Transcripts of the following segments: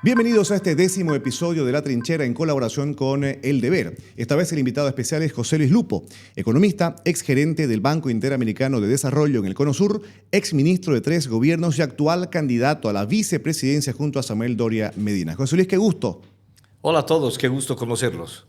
Bienvenidos a este 10º episodio de La Trinchera en colaboración con El Deber. Esta vez el invitado especial es José Luis Lupo, economista, exgerente del Banco Interamericano de Desarrollo en el Cono Sur, exministro de 3 gobiernos y actual candidato a la vicepresidencia junto a Samuel Doria Medina. José Luis, qué gusto. Hola a todos, qué gusto conocerlos.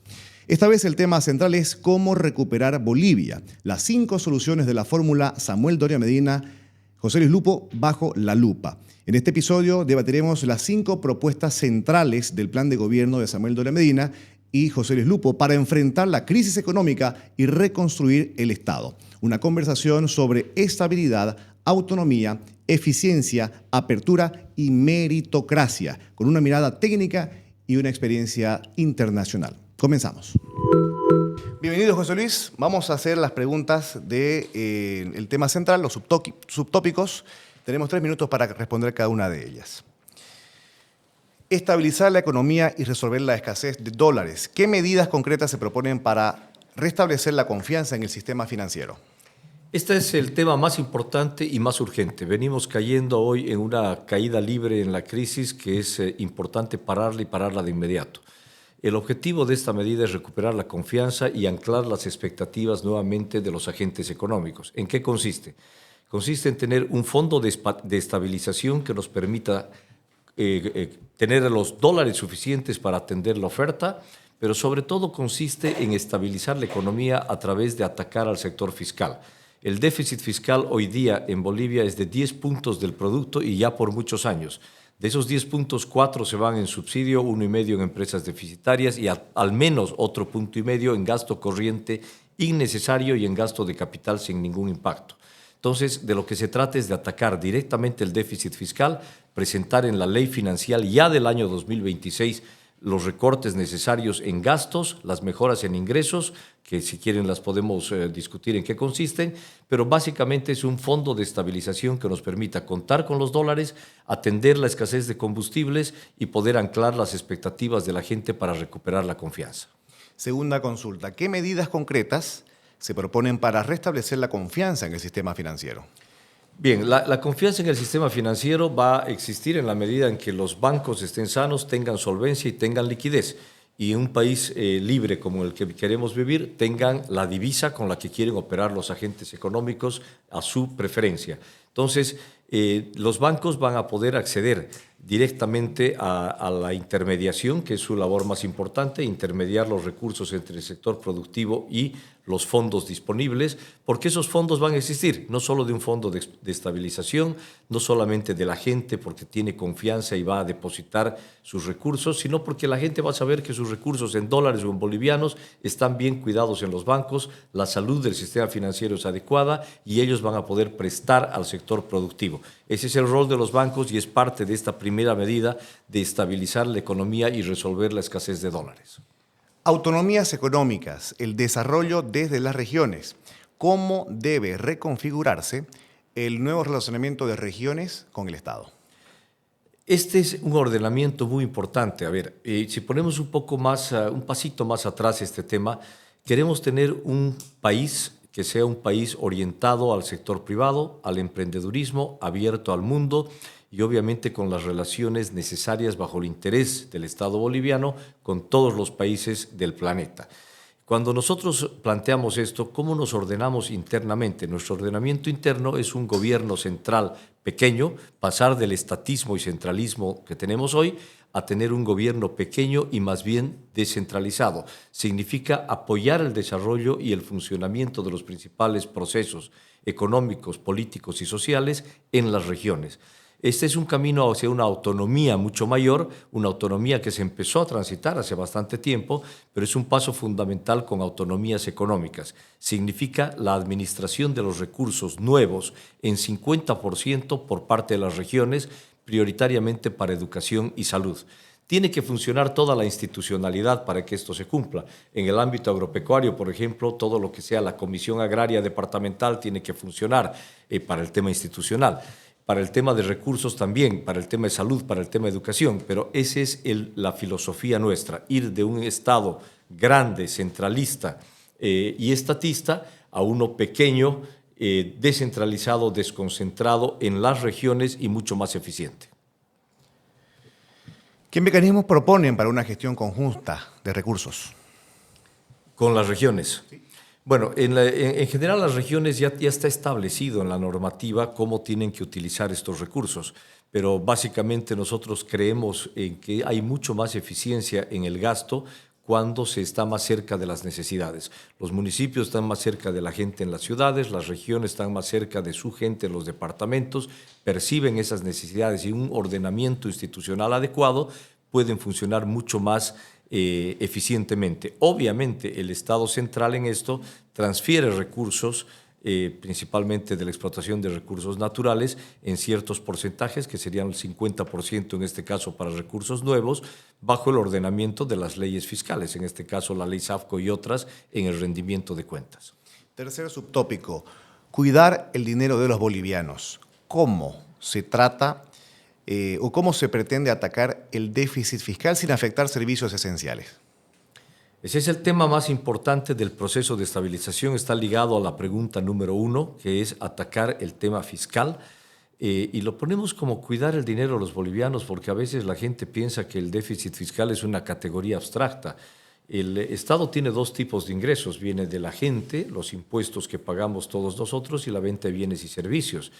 Esta vez el tema central es cómo recuperar Bolivia. Las 5 soluciones de la fórmula Samuel Doria Medina, José Luis Lupo bajo la lupa. En este episodio debatiremos las 5 propuestas centrales del plan de gobierno de Samuel Doria Medina y José Luis Lupo para enfrentar la crisis económica y reconstruir el Estado. Una conversación sobre estabilidad, autonomía, eficiencia, apertura y meritocracia, con una mirada técnica y una experiencia internacional. Comenzamos. Bienvenido, José Luis. Vamos a hacer las preguntas del tema central, los subtópicos. Tenemos 3 minutos para responder cada una de ellas. Estabilizar la economía y resolver la escasez de dólares. ¿Qué medidas concretas se proponen para restablecer la confianza en el sistema financiero? Este es el tema más importante y más urgente. Venimos cayendo hoy en una caída libre en la crisis que es importante pararla y pararla de inmediato. El objetivo de esta medida es recuperar la confianza y anclar las expectativas nuevamente de los agentes económicos. ¿En qué consiste? Consiste en tener un fondo de estabilización que nos permita tener los dólares suficientes para atender la oferta, pero sobre todo consiste en estabilizar la economía a través de atacar al sector fiscal. El déficit fiscal hoy día en Bolivia es de 10 puntos del producto y ya por muchos años. De esos 10 puntos, 4 se van en subsidio, 1,5 en empresas deficitarias y al menos otro 1,5 en gasto corriente innecesario y en gasto de capital sin ningún impacto. Entonces, de lo que se trata es de atacar directamente el déficit fiscal, presentar en la ley financiera ya del año 2026 los recortes necesarios en gastos, las mejoras en ingresos, que si quieren las podemos discutir en qué consisten, pero básicamente es un fondo de estabilización que nos permita contar con los dólares, atender la escasez de combustibles y poder anclar las expectativas de la gente para recuperar la confianza. Segunda consulta, ¿qué medidas concretas se proponen para restablecer la confianza en el sistema financiero? Bien, la confianza en el sistema financiero va a existir en la medida en que los bancos estén sanos, tengan solvencia y tengan liquidez. Y en un país libre como el que queremos vivir, tengan la divisa con la que quieren operar los agentes económicos a su preferencia. Entonces, los bancos van a poder acceder directamente a la intermediación, que es su labor más importante, intermediar los recursos entre el sector productivo y los fondos disponibles, porque esos fondos van a existir, no solo de un fondo de estabilización, no solamente de la gente porque tiene confianza y va a depositar sus recursos, sino porque la gente va a saber que sus recursos en dólares o en bolivianos están bien cuidados en los bancos, la salud del sistema financiero es adecuada y ellos van a poder prestar al sector productivo. Ese es el rol de los bancos y es parte de esta primera medida de estabilizar la economía y resolver la escasez de dólares. Autonomías económicas, el desarrollo desde las regiones. ¿Cómo debe reconfigurarse el nuevo relacionamiento de regiones con el Estado? Este es un ordenamiento muy importante. A ver, si ponemos un pasito más atrás este tema, queremos tener un país que sea un país orientado al sector privado, al emprendedurismo, abierto al mundo y obviamente con las relaciones necesarias bajo el interés del Estado boliviano con todos los países del planeta. Cuando nosotros planteamos esto, ¿cómo nos ordenamos internamente? Nuestro ordenamiento interno es un gobierno central pequeño, pasar del estatismo y centralismo que tenemos hoy a tener un gobierno pequeño y más bien descentralizado. Significa apoyar el desarrollo y el funcionamiento de los principales procesos económicos, políticos y sociales en las regiones. Este es un camino hacia una autonomía mucho mayor, una autonomía que se empezó a transitar hace bastante tiempo, pero es un paso fundamental con autonomías económicas. Significa la administración de los recursos nuevos en 50% por parte de las regiones, prioritariamente para educación y salud. Tiene que funcionar toda la institucionalidad para que esto se cumpla. En el ámbito agropecuario, por ejemplo, todo lo que sea la Comisión Agraria Departamental tiene que funcionar para el tema institucional. Para el tema de recursos también, para el tema de salud, para el tema de educación, pero esa es la filosofía nuestra, ir de un Estado grande, centralista y estatista a uno pequeño, descentralizado, desconcentrado en las regiones y mucho más eficiente. ¿Qué mecanismos proponen para una gestión conjunta de recursos? Con las regiones. Bueno, en general las regiones ya está establecido en la normativa cómo tienen que utilizar estos recursos, pero básicamente nosotros creemos en que hay mucho más eficiencia en el gasto cuando se está más cerca de las necesidades. Los municipios están más cerca de la gente en las ciudades, las regiones están más cerca de su gente en los departamentos, perciben esas necesidades y un ordenamiento institucional adecuado pueden funcionar mucho más eficientemente. Obviamente el Estado central en esto transfiere recursos, principalmente de la explotación de recursos naturales, en ciertos porcentajes, que serían el 50% en este caso para recursos nuevos, bajo el ordenamiento de las leyes fiscales, en este caso la ley SAFCO y otras, en el rendimiento de cuentas. Tercer subtópico, cuidar el dinero de los bolivianos. ¿Cómo se trata o cómo se pretende atacar el déficit fiscal sin afectar servicios esenciales? Ese es el tema más importante del proceso de estabilización, está ligado a la pregunta número 1, que es atacar el tema fiscal, y lo ponemos como cuidar el dinero de los bolivianos, porque a veces la gente piensa que el déficit fiscal es una categoría abstracta. El Estado tiene dos tipos de ingresos, viene de la gente, los impuestos que pagamos todos nosotros, y la venta de bienes y servicios.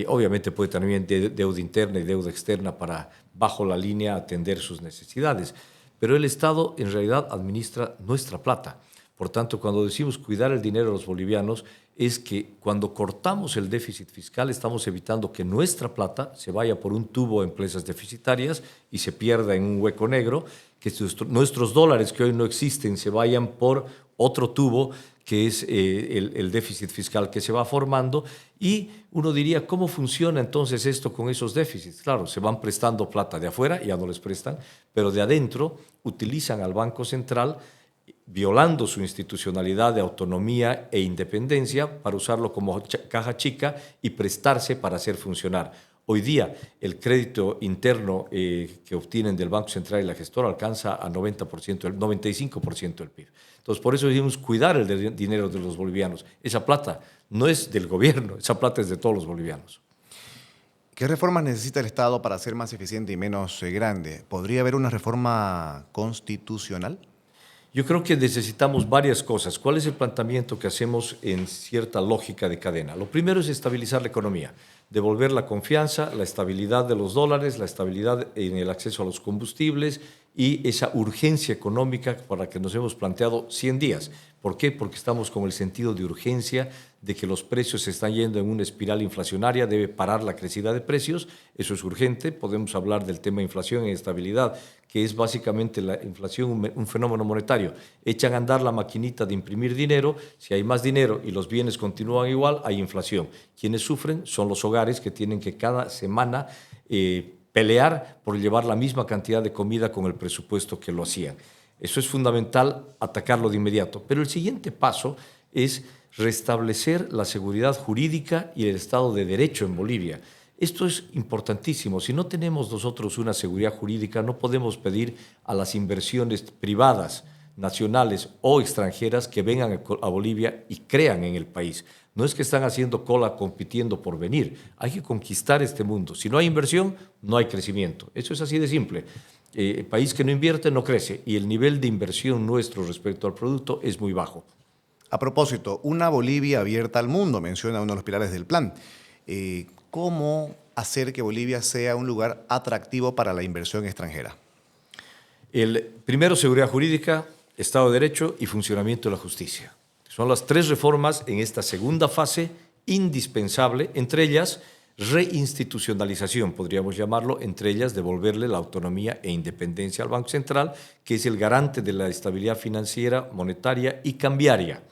Obviamente puede también deuda interna y deuda externa para, bajo la línea, atender sus necesidades. Pero el Estado en realidad administra nuestra plata. Por tanto, cuando decimos cuidar el dinero de los bolivianos, es que cuando cortamos el déficit fiscal estamos evitando que nuestra plata se vaya por un tubo a empresas deficitarias y se pierda en un hueco negro, que nuestros dólares que hoy no existen se vayan por otro tubo, que es el déficit fiscal que se va formando, y uno diría, ¿cómo funciona entonces esto con esos déficits? Claro, se van prestando plata de afuera, ya no les prestan, pero de adentro utilizan al Banco Central, violando su institucionalidad de autonomía e independencia, para usarlo como caja chica y prestarse para hacer funcionar. Hoy día el crédito interno que obtienen del Banco Central y la gestora alcanza a 90%, el 95% del PIB. Entonces, por eso decimos cuidar el dinero de los bolivianos. Esa plata no es del gobierno, esa plata es de todos los bolivianos. ¿Qué reformas necesita el Estado para ser más eficiente y menos grande? ¿Podría haber una reforma constitucional? Yo creo que necesitamos varias cosas. ¿Cuál es el planteamiento que hacemos en cierta lógica de cadena? Lo primero es estabilizar la economía, devolver la confianza, la estabilidad de los dólares, la estabilidad en el acceso a los combustibles y esa urgencia económica para la que nos hemos planteado 100 días. ¿Por qué? Porque estamos con el sentido de urgencia de que los precios se están yendo en una espiral inflacionaria, debe parar la crecida de precios, eso es urgente. Podemos hablar del tema de inflación e estabilidad, que es básicamente la inflación un fenómeno monetario. Echan a andar la maquinita de imprimir dinero, si hay más dinero y los bienes continúan igual, hay inflación. Quienes sufren son los hogares, que tienen que cada semana pelear por llevar la misma cantidad de comida con el presupuesto que lo hacían. Eso es fundamental, atacarlo de inmediato. Pero el siguiente paso es restablecer la seguridad jurídica y el Estado de Derecho en Bolivia. Esto es importantísimo. Si no tenemos nosotros una seguridad jurídica, no podemos pedir a las inversiones privadas, nacionales o extranjeras, que vengan a Bolivia y crean en el país. No es que están haciendo cola compitiendo por venir. Hay que conquistar este mundo. Si no hay inversión, no hay crecimiento. Eso es así de simple. El país que no invierte no crece, y el nivel de inversión nuestro respecto al producto es muy bajo. A propósito, una Bolivia abierta al mundo, menciona uno de los pilares del plan. ¿Cómo hacer que Bolivia sea un lugar atractivo para la inversión extranjera? Primero, seguridad jurídica, Estado de Derecho y funcionamiento de la justicia. Son las tres reformas en esta segunda fase indispensable, entre ellas reinstitucionalización, podríamos llamarlo, entre ellas devolverle la autonomía e independencia al Banco Central, que es el garante de la estabilidad financiera, monetaria y cambiaria.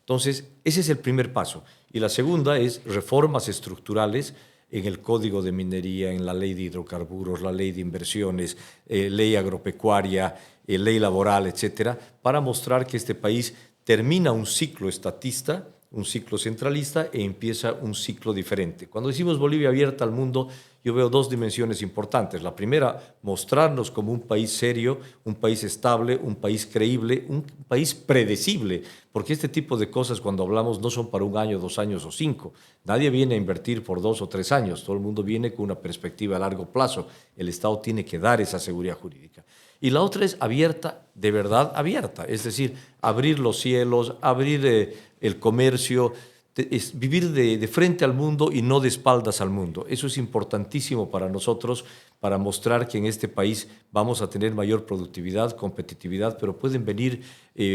Entonces, ese es el primer paso. Y la segunda es reformas estructurales en el Código de Minería, en la Ley de Hidrocarburos, la Ley de Inversiones, Ley Agropecuaria, Ley Laboral, etcétera, para mostrar que este país termina un ciclo estatista un ciclo centralista e empieza un ciclo diferente. Cuando decimos Bolivia abierta al mundo, yo veo dos dimensiones importantes. La primera, mostrarnos como un país serio, un país estable, un país creíble, un país predecible, porque este tipo de cosas cuando hablamos no son para 1 año, 2 años o 5. Nadie viene a invertir por 2 o 3 años, todo el mundo viene con una perspectiva a largo plazo. El Estado tiene que dar esa seguridad jurídica. Y la otra es abierta, de verdad abierta, es decir, abrir los cielos, abrir el comercio, es vivir de frente al mundo y no de espaldas al mundo. Eso es importantísimo para nosotros, para mostrar que en este país vamos a tener mayor productividad, competitividad, pero pueden venir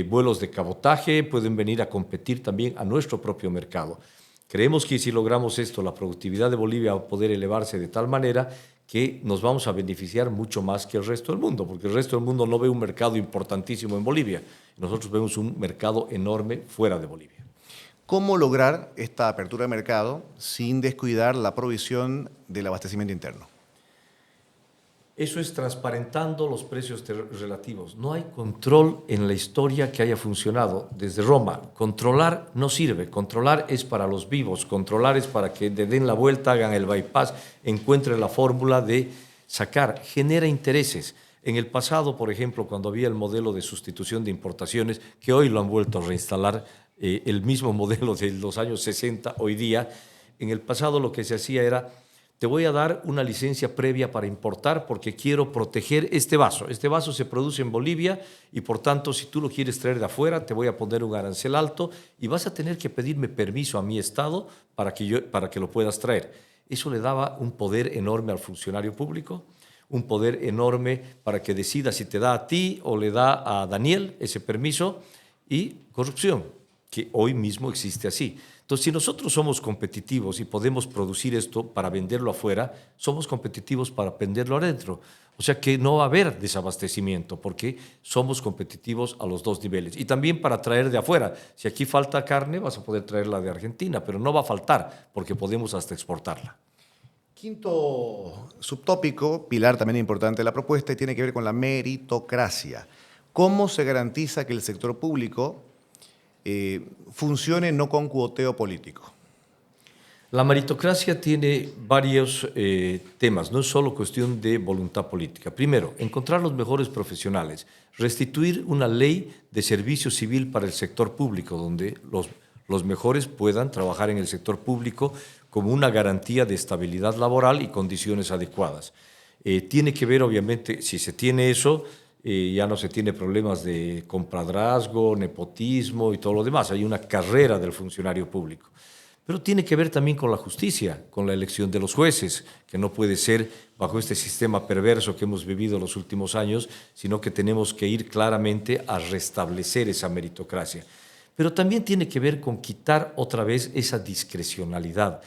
vuelos de cabotaje, pueden venir a competir también a nuestro propio mercado. Creemos que si logramos esto, la productividad de Bolivia va a poder elevarse de tal manera que nos vamos a beneficiar mucho más que el resto del mundo, porque el resto del mundo no ve un mercado importantísimo en Bolivia. Nosotros vemos un mercado enorme fuera de Bolivia. ¿Cómo lograr esta apertura de mercado sin descuidar la provisión del abastecimiento interno? Eso es transparentando los precios relativos. No hay control en la historia que haya funcionado desde Roma. Controlar no sirve. Controlar es para los vivos. Controlar es para que le den la vuelta, hagan el bypass, encuentren la fórmula de sacar. Genera intereses. En el pasado, por ejemplo, cuando había el modelo de sustitución de importaciones, que hoy lo han vuelto a reinstalar, el mismo modelo de los años 60 hoy día, en el pasado lo que se hacía era: te voy a dar una licencia previa para importar porque quiero proteger este vaso. Este vaso se produce en Bolivia y por tanto si tú lo quieres traer de afuera te voy a poner un arancel alto y vas a tener que pedirme permiso a mi estado para que lo puedas traer. Eso le daba un poder enorme al funcionario público, un poder enorme para que decida si te da a ti o le da a Daniel ese permiso, y corrupción, que hoy mismo existe así. Entonces, si nosotros somos competitivos y podemos producir esto para venderlo afuera, somos competitivos para venderlo adentro. O sea que no va a haber desabastecimiento porque somos competitivos a los dos niveles. Y también para traer de afuera. Si aquí falta carne, vas a poder traerla de Argentina, pero no va a faltar porque podemos hasta exportarla. Quinto subtópico, pilar también importante de la propuesta, y tiene que ver con la meritocracia. ¿Cómo se garantiza que el sector público funcione no con cuoteo político? La meritocracia tiene varios temas, no es solo cuestión de voluntad política. Primero, encontrar los mejores profesionales, restituir una ley de servicio civil para el sector público, donde los mejores puedan trabajar en el sector público como una garantía de estabilidad laboral y condiciones adecuadas. Tiene que ver, obviamente, si se tiene eso, ya no se tiene problemas de compadrazgo, nepotismo y todo lo demás. Hay una carrera del funcionario público. Pero tiene que ver también con la justicia, con la elección de los jueces, que no puede ser bajo este sistema perverso que hemos vivido los últimos años, sino que tenemos que ir claramente a restablecer esa meritocracia. Pero también tiene que ver con quitar otra vez esa discrecionalidad.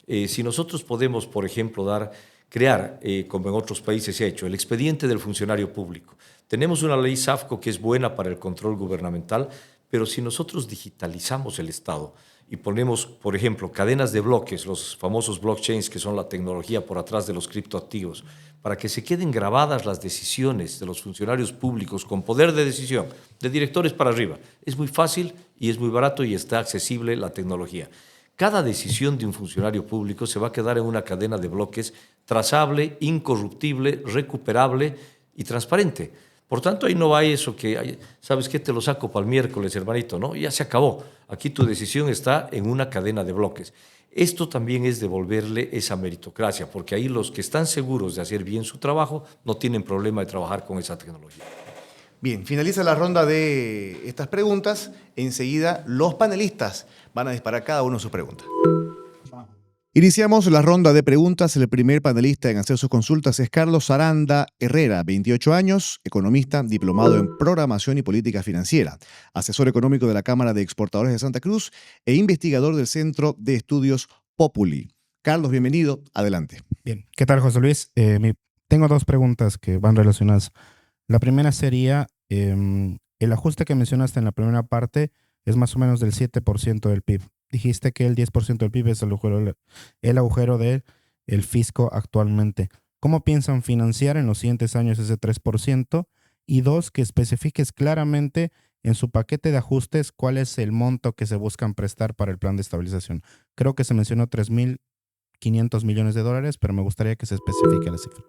Si nosotros podemos, por ejemplo, crear, como en otros países se ha hecho, el expediente del funcionario público. Tenemos una ley SAFCO que es buena para el control gubernamental, pero si nosotros digitalizamos el Estado y ponemos, por ejemplo, cadenas de bloques, los famosos blockchains, que son la tecnología por atrás de los criptoactivos, para que se queden grabadas las decisiones de los funcionarios públicos con poder de decisión, de directores para arriba, es muy fácil y es muy barato y está accesible la tecnología. Cada decisión de un funcionario público se va a quedar en una cadena de bloques trazable, incorruptible, recuperable y transparente. Por tanto, ahí no hay eso que, ¿sabes qué? Te lo saco para el miércoles, hermanito, ¿no? Ya se acabó. Aquí tu decisión está en una cadena de bloques. Esto también es devolverle esa meritocracia, porque ahí los que están seguros de hacer bien su trabajo no tienen problema de trabajar con esa tecnología. Bien, finaliza la ronda de estas preguntas. Enseguida, los panelistas van a disparar cada uno sus preguntas. Iniciamos la ronda de preguntas. El primer panelista en hacer sus consultas es Carlos Aranda Herrera, 28 años, economista, diplomado en programación y política financiera, asesor económico de la Cámara de Exportadores de Santa Cruz e investigador del Centro de Estudios Populi. Carlos, bienvenido. Adelante. Bien, ¿qué tal, José Luis? Tengo dos preguntas que van relacionadas. La primera sería, el ajuste que mencionaste en la primera parte es más o menos del 7% del PIB. Dijiste que el 10% del PIB es el agujero del fisco actualmente. ¿Cómo piensan financiar en los siguientes años ese 3%? Y dos, que especifiques claramente en su paquete de ajustes, ¿cuál es el monto que se buscan prestar para el plan de estabilización? Creo que se mencionó $3.500 millones, pero me gustaría que se especifique la cifra.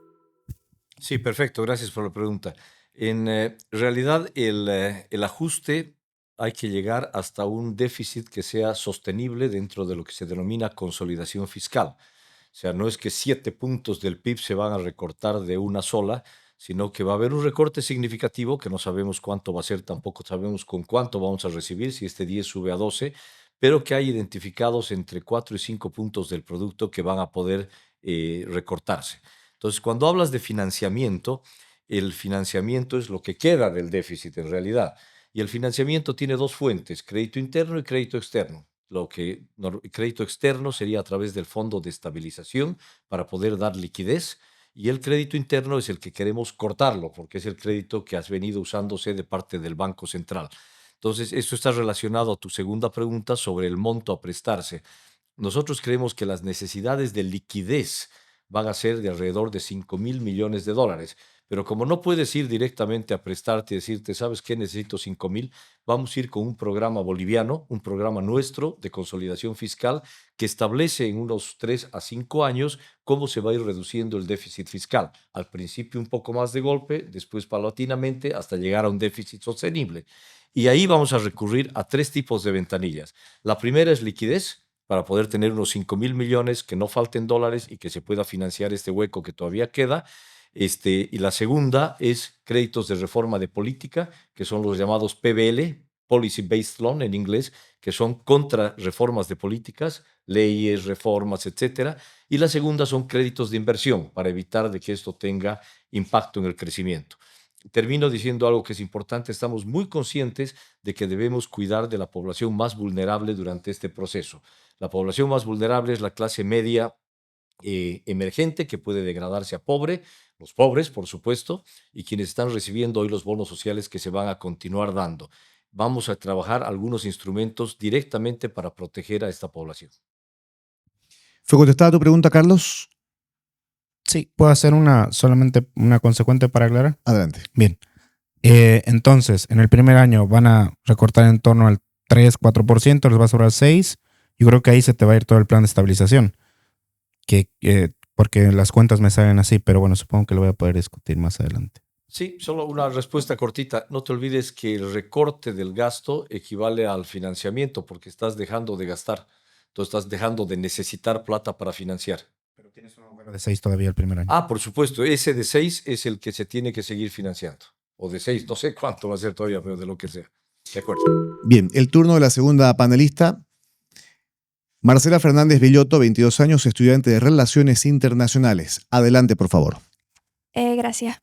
Sí, perfecto. Gracias por la pregunta. En realidad, el ajuste hay que llegar hasta un déficit que sea sostenible dentro de lo que se denomina consolidación fiscal. O sea, no es que 7 puntos del PIB se van a recortar de una sola, sino que va a haber un recorte significativo, que no sabemos cuánto va a ser, tampoco sabemos con cuánto vamos a recibir, si este 10 sube a 12, pero que hay identificados entre 4 y 5 puntos del producto que van a poder recortarse. Entonces, cuando hablas de financiamiento, el financiamiento es lo que queda del déficit en realidad. Y el financiamiento tiene dos fuentes, crédito interno y crédito externo. Crédito externo sería a través del Fondo de Estabilización para poder dar liquidez, y el crédito interno es el que queremos cortarlo porque es el crédito que has venido usándose de parte del Banco Central. Entonces, esto está relacionado a tu segunda pregunta sobre el monto a prestarse. Nosotros creemos que las necesidades de liquidez van a ser de alrededor de $5.000 millones. Pero como no puedes ir directamente a prestarte y decirte, ¿sabes qué? Necesito 5.000, vamos a ir con un programa boliviano, un programa nuestro de consolidación fiscal que establece en unos 3 a 5 años cómo se va a ir reduciendo el déficit fiscal. Al principio un poco más de golpe, después paulatinamente hasta llegar a un déficit sostenible. Y ahí vamos a recurrir a 3 tipos de ventanillas. La primera es liquidez, para poder tener unos 5.000 millones, que no falten dólares y que se pueda financiar este hueco que todavía queda. Y la segunda es créditos de reforma de política, que son los llamados PBL, Policy Based Loan en inglés, que son contra reformas de políticas, leyes, reformas, etcétera. Y la segunda son créditos de inversión, para evitar de que esto tenga impacto en el crecimiento. Termino diciendo algo que es importante. Estamos muy conscientes de que debemos cuidar de la población más vulnerable durante este proceso. La población más vulnerable es la clase media emergente, que puede degradarse a pobre, los pobres, por supuesto, y quienes están recibiendo hoy los bonos sociales que se van a continuar dando. Vamos a trabajar algunos instrumentos directamente para proteger a esta población. ¿Fue contestada tu pregunta, Carlos? Sí, ¿puedo hacer solamente una consecuente para aclarar? Adelante. Bien. Entonces, en el primer año van a recortar en torno al 3-4%, les va a sobrar 6%. Yo creo que ahí se te va a ir todo el plan de estabilización. Porque las cuentas me salen así, pero bueno, supongo que lo voy a poder discutir más adelante. Sí, solo una respuesta cortita. No te olvides que el recorte del gasto equivale al financiamiento, porque estás dejando de gastar. Entonces estás dejando de necesitar plata para financiar. Pero tienes un agujero de 6 todavía el primer año. Ah, por supuesto, ese de 6 es el que se tiene que seguir financiando. O de 6, no sé cuánto va a ser todavía, pero de lo que sea. De acuerdo. Bien, el turno de la segunda panelista. Marcela Fernández Bellotto, 22 años, estudiante de Relaciones Internacionales. Adelante, por favor. Gracias.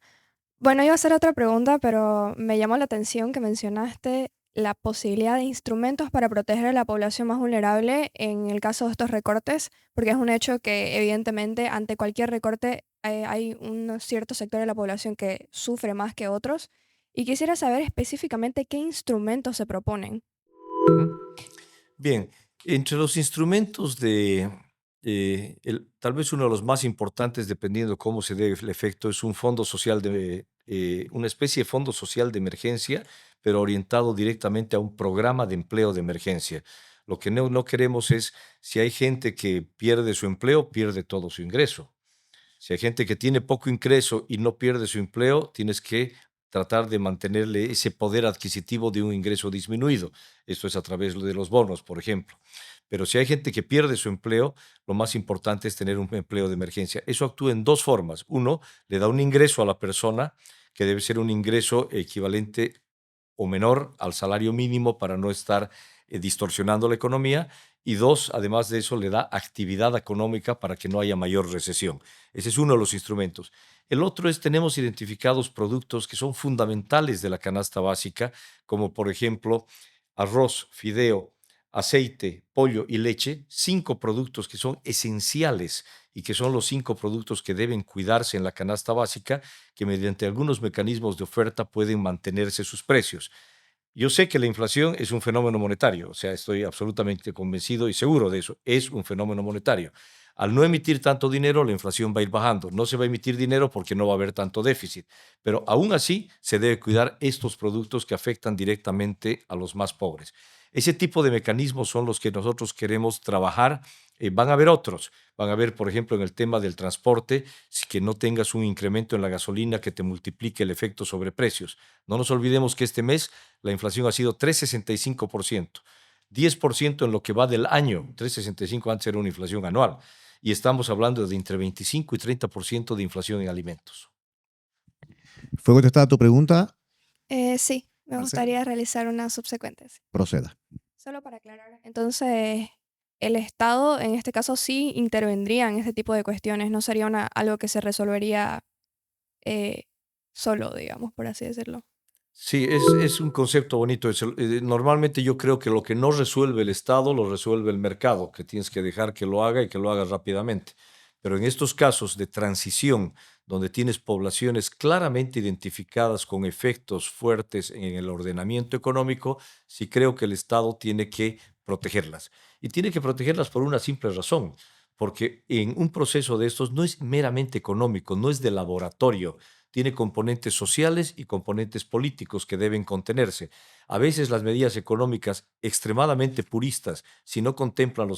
Bueno, iba a hacer otra pregunta, pero me llamó la atención que mencionaste la posibilidad de instrumentos para proteger a la población más vulnerable en el caso de estos recortes, porque es un hecho que evidentemente ante cualquier recorte hay un cierto sector de la población que sufre más que otros. Y quisiera saber específicamente qué instrumentos se proponen. Bien, entre los instrumentos tal vez uno de los más importantes, dependiendo cómo se dé el efecto, es un fondo social una especie de fondo social de emergencia, pero orientado directamente a un programa de empleo de emergencia. Lo que no queremos es, si hay gente que pierde su empleo, pierde todo su ingreso. Si hay gente que tiene poco ingreso y no pierde su empleo, tienes que tratar de mantenerle ese poder adquisitivo de un ingreso disminuido. Esto es a través de los bonos, por ejemplo. Pero si hay gente que pierde su empleo, lo más importante es tener un empleo de emergencia. Eso actúa en dos formas. Uno, le da un ingreso a la persona, que debe ser un ingreso equivalente o menor al salario mínimo para no estar distorsionando la economía. Y dos, además de eso, le da actividad económica para que no haya mayor recesión. Ese es uno de los instrumentos. El otro es, tenemos identificados productos que son fundamentales de la canasta básica, como por ejemplo arroz, fideo, aceite, pollo y leche, 5 productos que son esenciales y que son los 5 productos que deben cuidarse en la canasta básica, que mediante algunos mecanismos de oferta pueden mantenerse sus precios. Yo sé que la inflación es un fenómeno monetario, o sea, estoy absolutamente convencido y seguro de eso, es un fenómeno monetario. Al no emitir tanto dinero, la inflación va a ir bajando. No se va a emitir dinero porque no va a haber tanto déficit. Pero aún así, se debe cuidar estos productos que afectan directamente a los más pobres. Ese tipo de mecanismos son los que nosotros queremos trabajar. Van a haber otros. Van a haber, por ejemplo, en el tema del transporte, si que no tengas un incremento en la gasolina que te multiplique el efecto sobre precios. No nos olvidemos que este mes la inflación ha sido 3,65%. 10% en lo que va del año. 3,65 antes era una inflación anual. Y estamos hablando de entre 25 y 30% de inflación en alimentos. ¿Fue contestada tu pregunta? Sí, me Marcela. gustaría realizar unas subsecuentes. Proceda. Solo para aclarar. Entonces, el Estado, en este caso, sí intervendría en este tipo de cuestiones. No sería algo que se resolvería solo, digamos, por así decirlo. Sí, es un concepto bonito. Normalmente yo creo que lo que no resuelve el Estado lo resuelve el mercado, que tienes que dejar que lo haga y que lo haga rápidamente. Pero en estos casos de transición, donde tienes poblaciones claramente identificadas con efectos fuertes en el ordenamiento económico, sí creo que el Estado tiene que protegerlas. Y tiene que protegerlas por una simple razón, porque en un proceso de estos no es meramente económico, no es de laboratorio, tiene componentes sociales y componentes políticos que deben contenerse. A veces las medidas económicas extremadamente puristas, si no contemplan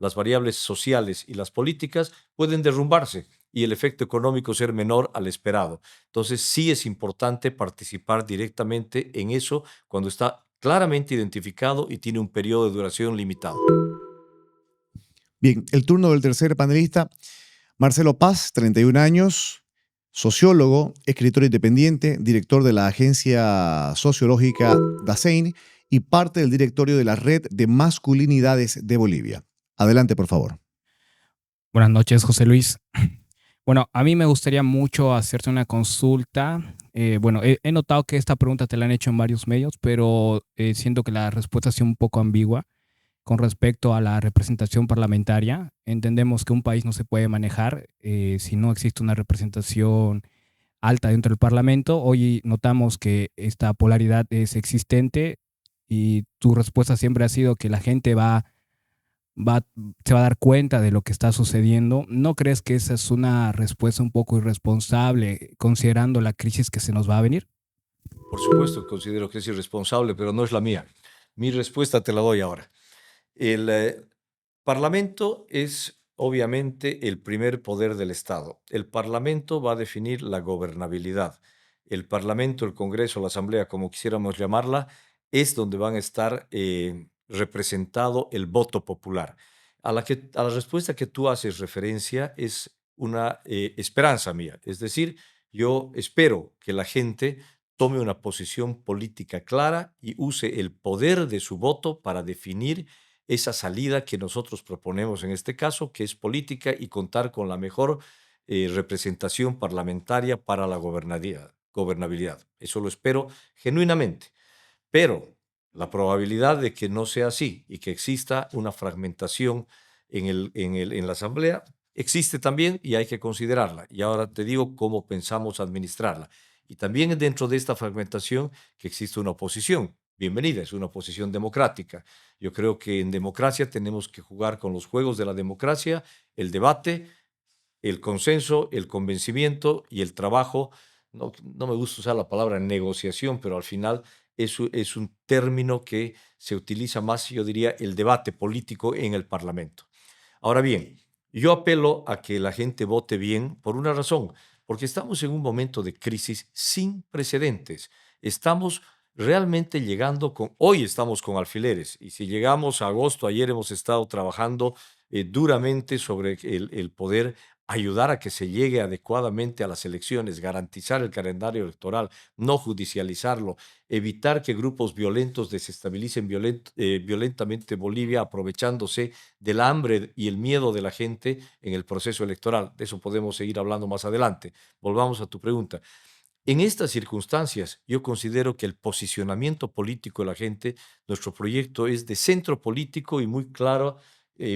las variables sociales y las políticas, pueden derrumbarse y el efecto económico ser menor al esperado. Entonces sí es importante participar directamente en eso cuando está claramente identificado y tiene un periodo de duración limitado. Bien, el turno del tercer panelista, Marcelo Paz, 31 años, sociólogo, escritor independiente, director de la agencia sociológica DASEIN y parte del directorio de la Red de Masculinidades de Bolivia. Adelante, por favor. Buenas noches, José Luis. Bueno, a mí me gustaría mucho hacerte una consulta. Bueno, he notado que esta pregunta te la han hecho en varios medios, pero siento que la respuesta ha sido un poco ambigua con respecto a la representación parlamentaria. Entendemos que un país no se puede manejar si no existe una representación alta dentro del Parlamento. Hoy notamos que esta polaridad es existente y tu respuesta siempre ha sido que la gente se va a dar cuenta de lo que está sucediendo. ¿No crees que esa es una respuesta un poco irresponsable considerando la crisis que se nos va a venir? Por supuesto, considero que es irresponsable, pero no es la mía. Mi respuesta te la doy ahora. El Parlamento es obviamente el primer poder del Estado. El Parlamento va a definir la gobernabilidad. El Parlamento, el Congreso, la Asamblea, como quisiéramos llamarla, es donde van a estar representado el voto popular. A la respuesta que tú haces referencia es una esperanza mía. Es decir, yo espero que la gente tome una posición política clara y use el poder de su voto para definir esa salida que nosotros proponemos en este caso, que es política y contar con la mejor representación parlamentaria para la gobernabilidad. Eso lo espero genuinamente. Pero la probabilidad de que no sea así y que exista una fragmentación en la Asamblea existe también y hay que considerarla. Y ahora te digo cómo pensamos administrarla. Y también dentro de esta fragmentación que existe una oposición. Bienvenida, es una oposición democrática. Yo creo que en democracia tenemos que jugar con los juegos de la democracia, el debate, el consenso, el convencimiento y el trabajo. No me gusta usar la palabra negociación, pero al final es un término que se utiliza más, yo diría, el debate político en el Parlamento. Ahora bien, yo apelo a que la gente vote bien por una razón, porque estamos en un momento de crisis sin precedentes. Estamos realmente hoy estamos con alfileres, y si llegamos a agosto, ayer hemos estado trabajando duramente sobre el poder ayudar a que se llegue adecuadamente a las elecciones, garantizar el calendario electoral, no judicializarlo, evitar que grupos violentos desestabilicen violentamente Bolivia, aprovechándose del hambre y el miedo de la gente en el proceso electoral. De eso podemos seguir hablando más adelante. Volvamos a tu pregunta. En estas circunstancias, yo considero que el posicionamiento político de la gente, nuestro proyecto es de centro político y muy claro,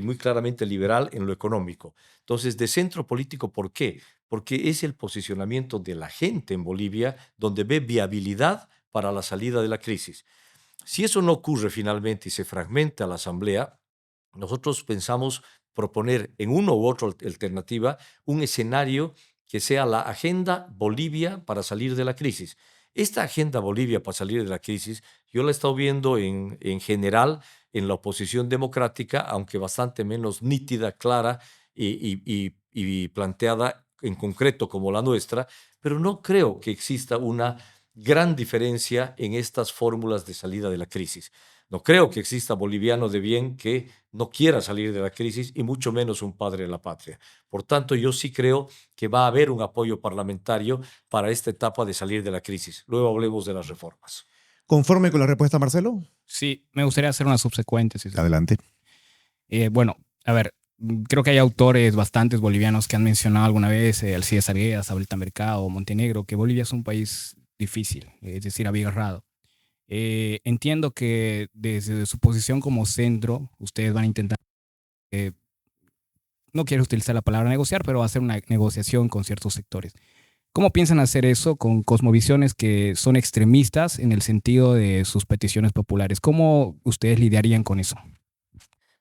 muy claramente liberal en lo económico. Entonces, de centro político, ¿por qué? Porque es el posicionamiento de la gente en Bolivia donde ve viabilidad para la salida de la crisis. Si eso no ocurre finalmente y se fragmenta la Asamblea, nosotros pensamos proponer en uno u otro alternativa un escenario que sea la agenda Bolivia para salir de la crisis. Esta agenda Bolivia para salir de la crisis, yo la he estado viendo en general en la oposición democrática, aunque bastante menos nítida, clara y planteada en concreto como la nuestra, pero no creo que exista una gran diferencia en estas fórmulas de salida de la crisis. No creo que exista boliviano de bien que no quiera salir de la crisis y mucho menos un padre de la patria. Por tanto, yo sí creo que va a haber un apoyo parlamentario para esta etapa de salir de la crisis. Luego hablemos de las reformas. ¿Conforme con la respuesta, Marcelo? Sí, me gustaría hacer una subsecuente. Si Adelante. Bueno, a ver, creo que hay autores bastantes bolivianos que han mencionado alguna vez, Alcides Arguedas, Abelita Mercado, Montenegro, que Bolivia es un país difícil, es decir, abigarrado. Entiendo que desde su posición como centro, ustedes van a intentar, no quiero utilizar la palabra negociar, pero hacer una negociación con ciertos sectores. ¿Cómo piensan hacer eso con cosmovisiones que son extremistas en el sentido de sus peticiones populares? ¿Cómo ustedes lidiarían con eso?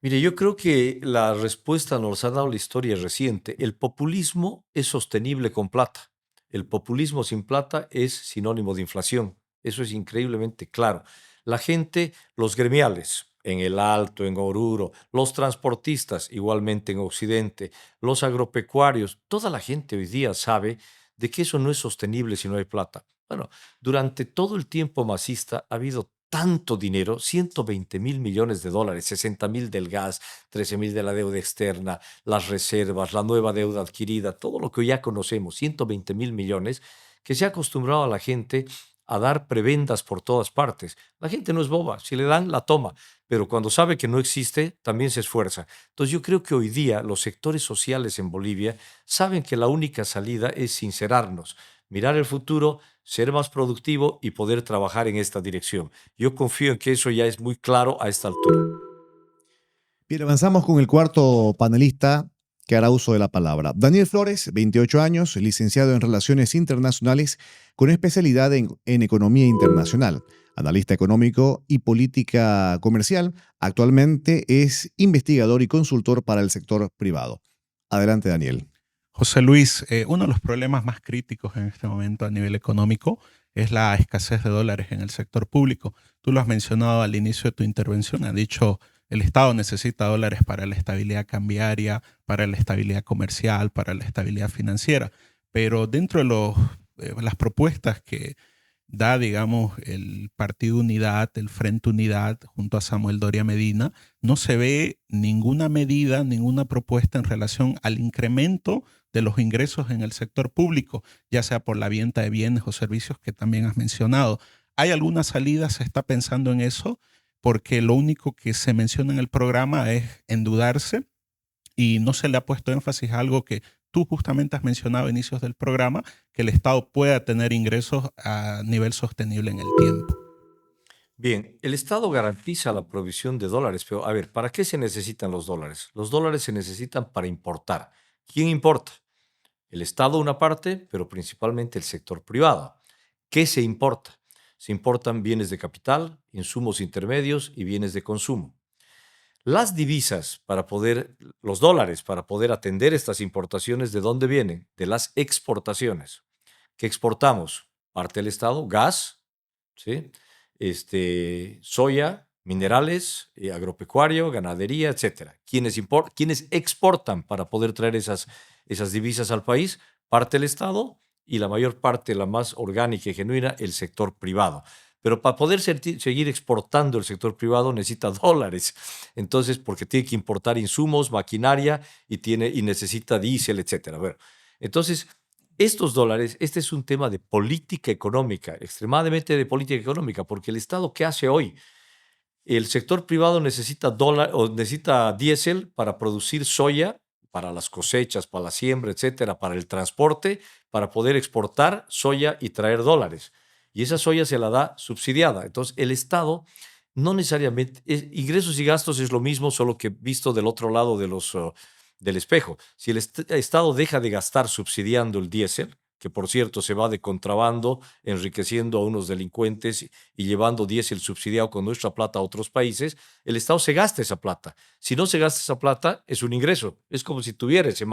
Mire, yo creo que la respuesta nos ha dado la historia reciente. El populismo es sostenible con plata. El populismo sin plata es sinónimo de inflación. Eso es increíblemente claro. La gente, los gremiales, en el Alto, en Oruro, los transportistas, igualmente en Occidente, los agropecuarios, toda la gente hoy día sabe de que eso no es sostenible si no hay plata. Bueno, durante todo el tiempo masista ha habido tanto dinero, 120.000 millones de dólares, 60.000 del gas, 13.000 de la deuda externa, las reservas, la nueva deuda adquirida, todo lo que ya conocemos, 120.000 millones, que se ha acostumbrado a la gente a dar prebendas por todas partes. La gente no es boba, si le dan, la toma, pero cuando sabe que no existe, también se esfuerza. Entonces yo creo que hoy día los sectores sociales en Bolivia saben que la única salida es sincerarnos, mirar el futuro, ser más productivo y poder trabajar en esta dirección. Yo confío en que eso ya es muy claro a esta altura. Bien, avanzamos con el cuarto panelista que hará uso de la palabra. Daniel Flores, 28 años, licenciado en Relaciones Internacionales con especialidad en Economía Internacional, analista económico y política comercial. Actualmente es investigador y consultor para el sector privado. Adelante, Daniel. José Luis, uno de los problemas más críticos en este momento a nivel económico es la escasez de dólares en el sector público. Tú lo has mencionado al inicio de tu intervención, has dicho el Estado necesita dólares para la estabilidad cambiaria, para la estabilidad comercial, para la estabilidad financiera, pero dentro de las propuestas que da, digamos, el Partido Unidad, el Frente Unidad, junto a Samuel Doria Medina, no se ve ninguna medida, ninguna propuesta en relación al incremento de los ingresos en el sector público, ya sea por la venta de bienes o servicios que también has mencionado. ¿Hay alguna salida? ¿Se está pensando en eso? Porque lo único que se menciona en el programa es endeudarse y no se le ha puesto énfasis a algo que tú justamente has mencionado a inicios del programa, que el Estado pueda tener ingresos a nivel sostenible en el tiempo. Bien, el Estado garantiza la provisión de dólares, pero a ver, ¿para qué se necesitan los dólares? Los dólares se necesitan para importar. ¿Quién importa? El Estado una parte, pero principalmente el sector privado. ¿Qué se importa? Se importan bienes de capital, insumos intermedios y bienes de consumo. Las divisas los dólares para poder atender estas importaciones, ¿de dónde vienen? De las exportaciones. ¿Qué exportamos? Parte del Estado, gas, ¿sí? Soya, minerales, agropecuario, ganadería, etc. ¿Quiénes exportan para poder traer esas divisas al país? Parte del Estado y la mayor parte, la más orgánica y genuina, el sector privado. Pero para poder seguir exportando el sector privado necesita dólares. Entonces, porque tiene que importar insumos, maquinaria y necesita diésel, etc. Bueno, entonces, estos dólares, este es un tema de política económica, extremadamente de política económica, porque el Estado, ¿qué hace hoy? El sector privado necesita diésel para producir soya, para las cosechas, para la siembra, etcétera, para el transporte, para poder exportar soya y traer dólares. Y esa soya se la da subsidiada. Entonces, el Estado no necesariamente, ingresos y gastos es lo mismo, solo que visto del otro lado del espejo. Si el Estado deja de gastar subsidiando el diésel, que por cierto se va de contrabando, enriqueciendo a unos delincuentes y llevando diésel subsidiado con nuestra plata a otros países, el Estado se gasta esa plata. Si no se gasta esa plata, es un ingreso. Es como si tuviera ese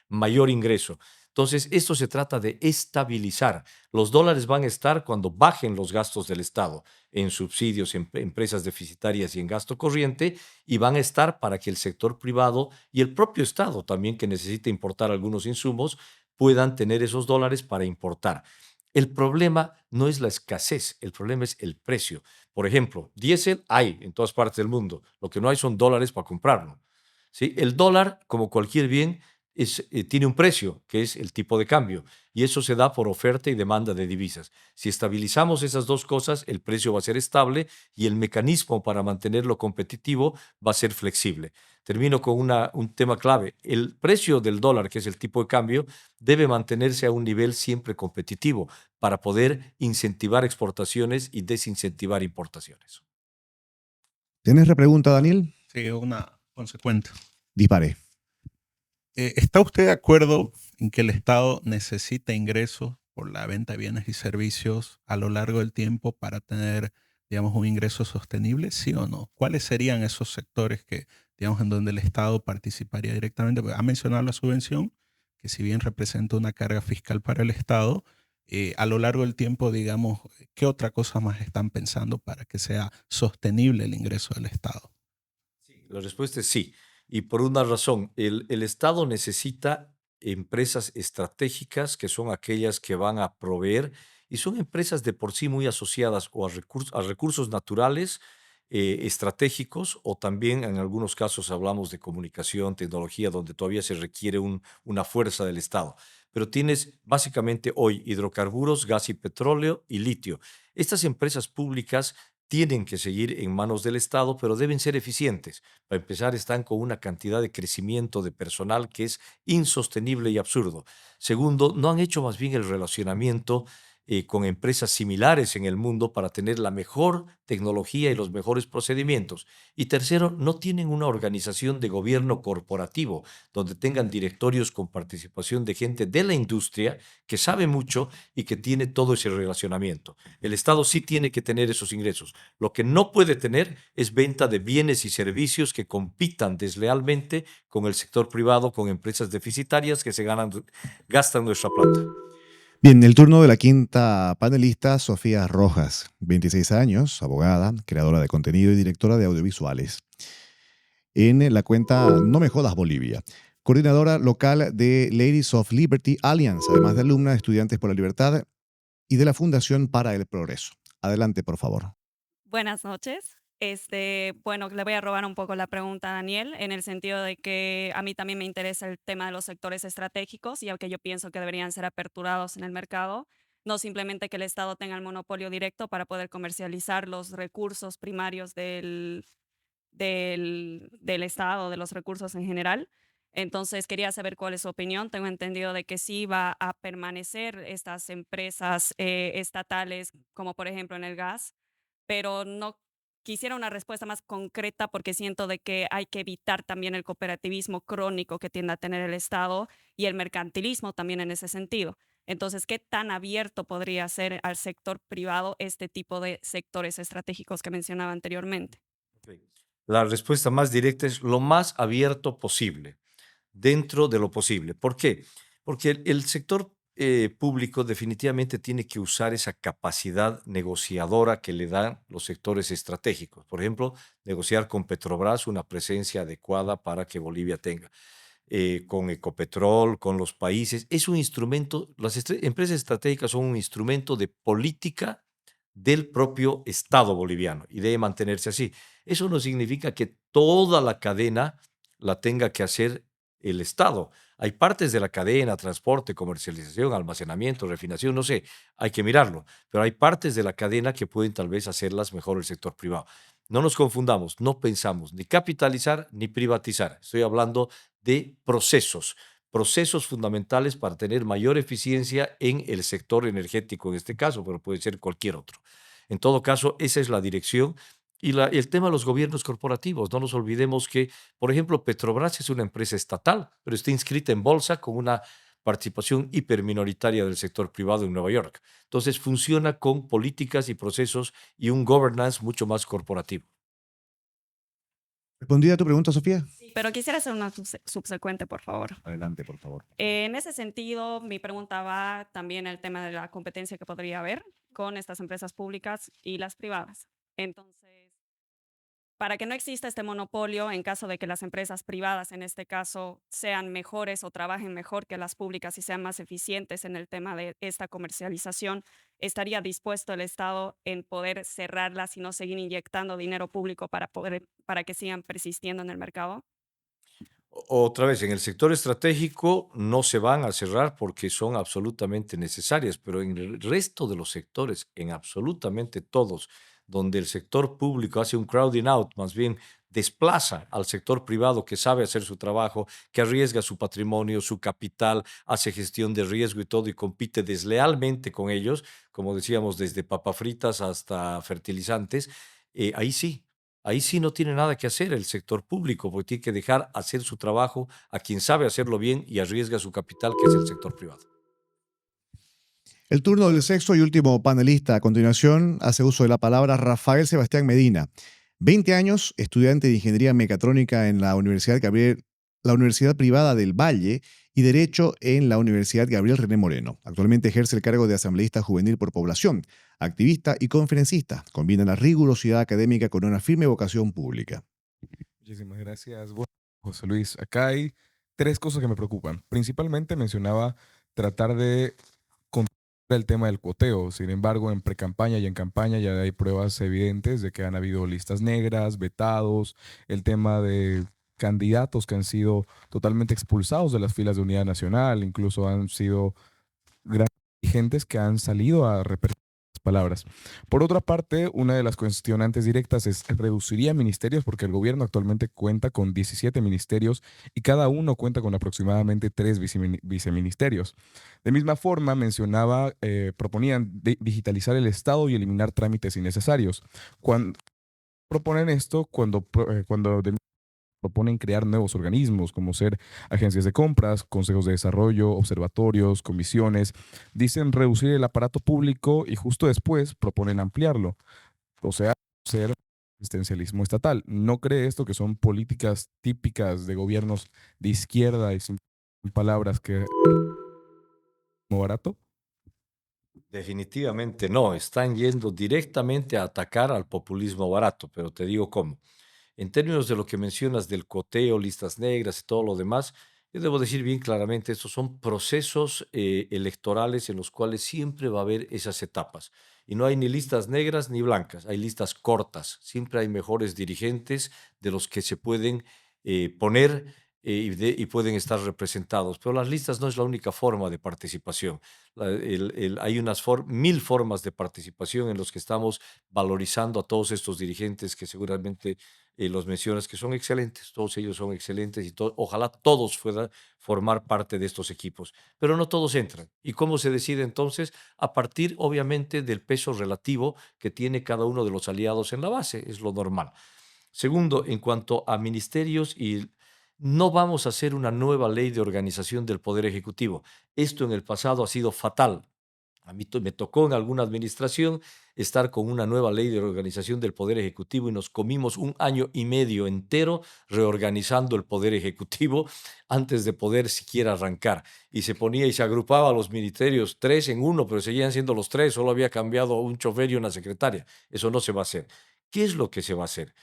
mayor ingreso. Entonces, esto se trata de estabilizar. Los dólares van a estar cuando bajen los gastos del Estado en subsidios, en empresas deficitarias y en gasto corriente, y van a estar para que el sector privado y el propio Estado también, que necesita importar algunos insumos, puedan tener esos dólares para importar. El problema no es la escasez, el problema es el precio. Por ejemplo, diésel hay en todas partes del mundo, lo que no hay son dólares para comprarlo. ¿Sí? El dólar, como cualquier bien, tiene un precio, que es el tipo de cambio, y eso se da por oferta y demanda de divisas. Si estabilizamos esas dos cosas, el precio va a ser estable y el mecanismo para mantenerlo competitivo va a ser flexible. Termino con un tema clave. El precio del dólar, que es el tipo de cambio, debe mantenerse a un nivel siempre competitivo para poder incentivar exportaciones y desincentivar importaciones. ¿Tienes repregunta, Daniel? Sí, una consecuente. Dispare. ¿Está usted de acuerdo en que el Estado necesita ingresos por la venta de bienes y servicios a lo largo del tiempo para tener, digamos, un ingreso sostenible? ¿Sí o no? ¿Cuáles serían esos sectores que, digamos, en donde el Estado participaría directamente? Porque ha mencionado la subvención, que si bien representa una carga fiscal para el Estado, a lo largo del tiempo, digamos, ¿qué otra cosa más están pensando para que sea sostenible el ingreso del Estado? Sí, la respuesta es sí. Y por una razón, el Estado necesita empresas estratégicas, que son aquellas que van a proveer, y son empresas de por sí muy asociadas o a recursos naturales estratégicos, o también en algunos casos hablamos de comunicación, tecnología, donde todavía se requiere una fuerza del Estado. Pero tienes básicamente hoy hidrocarburos, gas y petróleo y litio. Estas empresas públicas tienen que seguir en manos del Estado, pero deben ser eficientes. Para empezar, están con una cantidad de crecimiento de personal que es insostenible y absurdo. Segundo, no han hecho más bien el relacionamiento con empresas similares en el mundo para tener la mejor tecnología y los mejores procedimientos. Y tercero, no tienen una organización de gobierno corporativo donde tengan directorios con participación de gente de la industria que sabe mucho y que tiene todo ese relacionamiento. El Estado sí tiene que tener esos ingresos. Lo que no puede tener es venta de bienes y servicios que compitan deslealmente con el sector privado, con empresas deficitarias que gastan nuestra plata. Bien, el turno de la quinta panelista, Sofía Rojas, 26 años, abogada, creadora de contenido y directora de audiovisuales. En la cuenta No Me Jodas Bolivia, coordinadora local de Ladies of Liberty Alliance, además de alumna de Estudiantes por la Libertad y de la Fundación para el Progreso. Adelante, por favor. Buenas noches. Bueno, le voy a robar un poco la pregunta a Daniel, en el sentido de que a mí también me interesa el tema de los sectores estratégicos, y aunque yo pienso que deberían ser aperturados en el mercado, no simplemente que el Estado tenga el monopolio directo para poder comercializar los recursos primarios del Estado, de los recursos en general. Entonces, quería saber cuál es su opinión. Tengo entendido de que sí va a permanecer estas empresas estatales, como por ejemplo en el gas, pero no quisiera una respuesta más concreta, porque siento de que hay que evitar también el cooperativismo crónico que tiende a tener el Estado y el mercantilismo también en ese sentido. Entonces, ¿qué tan abierto podría ser al sector privado este tipo de sectores estratégicos que mencionaba anteriormente? Okay. La respuesta más directa es lo más abierto posible, dentro de lo posible. ¿Por qué? Porque el sector público definitivamente tiene que usar esa capacidad negociadora que le dan los sectores estratégicos. Por ejemplo, negociar con Petrobras una presencia adecuada para que Bolivia tenga. Con Ecopetrol, con los países. Es un instrumento, las empresas estratégicas son un instrumento de política del propio Estado boliviano y debe mantenerse así. Eso no significa que toda la cadena la tenga que hacer el Estado. Hay partes de la cadena, transporte, comercialización, almacenamiento, refinación, no sé, hay que mirarlo, pero hay partes de la cadena que pueden tal vez hacerlas mejor el sector privado. No nos confundamos, no pensamos ni capitalizar ni privatizar. Estoy hablando de procesos fundamentales para tener mayor eficiencia en el sector energético en este caso, pero puede ser cualquier otro. En todo caso, esa es la dirección. Y el tema de los gobiernos corporativos, no nos olvidemos que, por ejemplo, Petrobras es una empresa estatal, pero está inscrita en bolsa con una participación hiperminoritaria del sector privado en Nueva York. Entonces funciona con políticas y procesos y un governance mucho más corporativo. ¿Respondida a tu pregunta, Sofía? Sí, pero quisiera hacer una subsecuente, por favor. Adelante, por favor. En ese sentido, mi pregunta va también al tema de la competencia que podría haber con estas empresas públicas y las privadas. Entonces, para que no exista este monopolio, en caso de que las empresas privadas, en este caso, sean mejores o trabajen mejor que las públicas y sean más eficientes en el tema de esta comercialización, ¿estaría dispuesto el Estado en poder cerrarlas y no seguir inyectando dinero público para que sigan persistiendo en el mercado? Otra vez, en el sector estratégico no se van a cerrar porque son absolutamente necesarias, pero en el resto de los sectores, en absolutamente todos, donde el sector público hace un crowding out, más bien desplaza al sector privado que sabe hacer su trabajo, que arriesga su patrimonio, su capital, hace gestión de riesgo y todo y compite deslealmente con ellos, como decíamos, desde papas fritas hasta fertilizantes, ahí sí. Ahí sí no tiene nada que hacer el sector público, porque tiene que dejar hacer su trabajo a quien sabe hacerlo bien y arriesga su capital, que es el sector privado. El turno del sexto y último panelista a continuación hace uso de la palabra Rafael Sebastián Medina. 20 años, estudiante de Ingeniería Mecatrónica en la Universidad Privada del Valle y Derecho en la Universidad Gabriel René Moreno. Actualmente ejerce el cargo de asambleísta juvenil por población, activista y conferencista. Combina la rigurosidad académica con una firme vocación pública. Muchísimas gracias. Bueno, José Luis, acá hay tres cosas que me preocupan. Principalmente mencionaba tratar de controlar el tema del cuoteo. Sin embargo, en precampaña y en campaña ya hay pruebas evidentes de que han habido listas negras, vetados, el tema de candidatos que han sido totalmente expulsados de las filas de Unidad Nacional, incluso han sido grandes dirigentes que han salido a repetir las palabras. Por otra parte, una de las cuestionantes directas es reduciría ministerios porque el gobierno actualmente cuenta con 17 ministerios y cada uno cuenta con aproximadamente 3 viceministerios. De misma forma, proponían digitalizar el Estado y eliminar trámites innecesarios. Cuando proponen esto, cuando proponen crear nuevos organismos, como ser agencias de compras, consejos de desarrollo, observatorios, comisiones. Dicen reducir el aparato público y justo después proponen ampliarlo. O sea, ser asistencialismo estatal. ¿No cree esto que son políticas típicas de gobiernos de izquierda y sin palabras que como barato? Definitivamente no, están yendo directamente a atacar al populismo barato, pero te digo cómo. En términos de lo que mencionas del coteo, listas negras y todo lo demás, yo debo decir bien claramente, estos son procesos electorales en los cuales siempre va a haber esas etapas. Y no hay ni listas negras ni blancas, hay listas cortas. Siempre hay mejores dirigentes de los que se pueden poner y pueden estar representados. Pero las listas no es la única forma de participación. Hay mil formas de participación en los que estamos valorizando a todos estos dirigentes que seguramente los mencionas, que son excelentes, todos ellos son excelentes y ojalá todos puedan formar parte de estos equipos, pero no todos entran. ¿Y cómo se decide entonces? A partir, obviamente, del peso relativo que tiene cada uno de los aliados en la base, es lo normal. Segundo, en cuanto a ministerios no vamos a hacer una nueva ley de organización del Poder Ejecutivo. Esto en el pasado ha sido fatal. A mí me tocó en alguna administración estar con una nueva ley de organización del Poder Ejecutivo y nos comimos 1 año y medio entero reorganizando el Poder Ejecutivo antes de poder siquiera arrancar. Y se ponía y se agrupaba a los ministerios 3 en 1, pero seguían siendo los 3, solo había cambiado un chofer y una secretaria. Eso no se va a hacer. ¿Qué es lo que se va a hacer?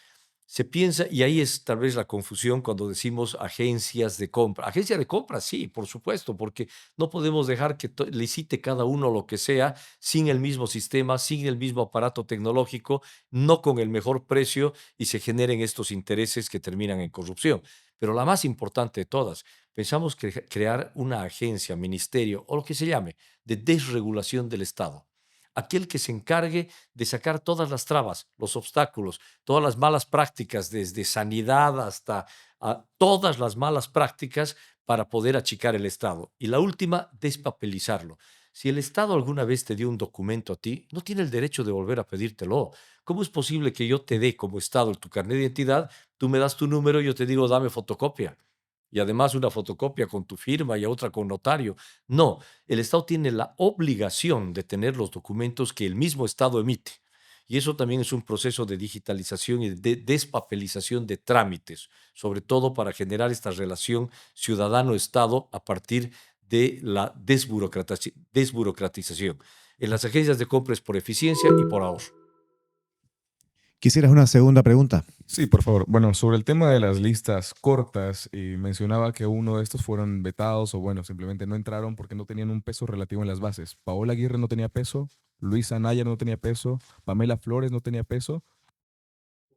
Se piensa, y ahí es tal vez la confusión cuando decimos agencias de compra. Agencia de compra, sí, por supuesto, porque no podemos dejar que licite cada uno lo que sea sin el mismo sistema, sin el mismo aparato tecnológico, no con el mejor precio y se generen estos intereses que terminan en corrupción. Pero la más importante de todas, pensamos que crear una agencia, ministerio o lo que se llame, de desregulación del Estado. Aquel que se encargue de sacar todas las trabas, los obstáculos, todas las malas prácticas, desde sanidad hasta todas las malas prácticas para poder achicar el Estado. Y la última, despapelizarlo. Si el Estado alguna vez te dio un documento a ti, no tiene el derecho de volver a pedírtelo. ¿Cómo es posible que yo te dé como Estado tu carnet de identidad, tú me das tu número y yo te digo, dame fotocopia? y además una fotocopia con tu firma y otra con notario. No, el Estado tiene la obligación de tener los documentos que el mismo Estado emite. Y eso también es un proceso de digitalización y de despapelización de trámites, sobre todo para generar esta relación ciudadano-Estado a partir de la desburocratización. En las agencias de compra es por eficiencia y por ahorro. ¿Quisieras una segunda pregunta? Sí, por favor. Bueno, sobre el tema de las listas cortas, y mencionaba que uno de estos fueron vetados o bueno, simplemente no entraron porque no tenían un peso relativo en las bases. Paola Aguirre no tenía peso, Luisa Anaya no tenía peso, Pamela Flores no tenía peso.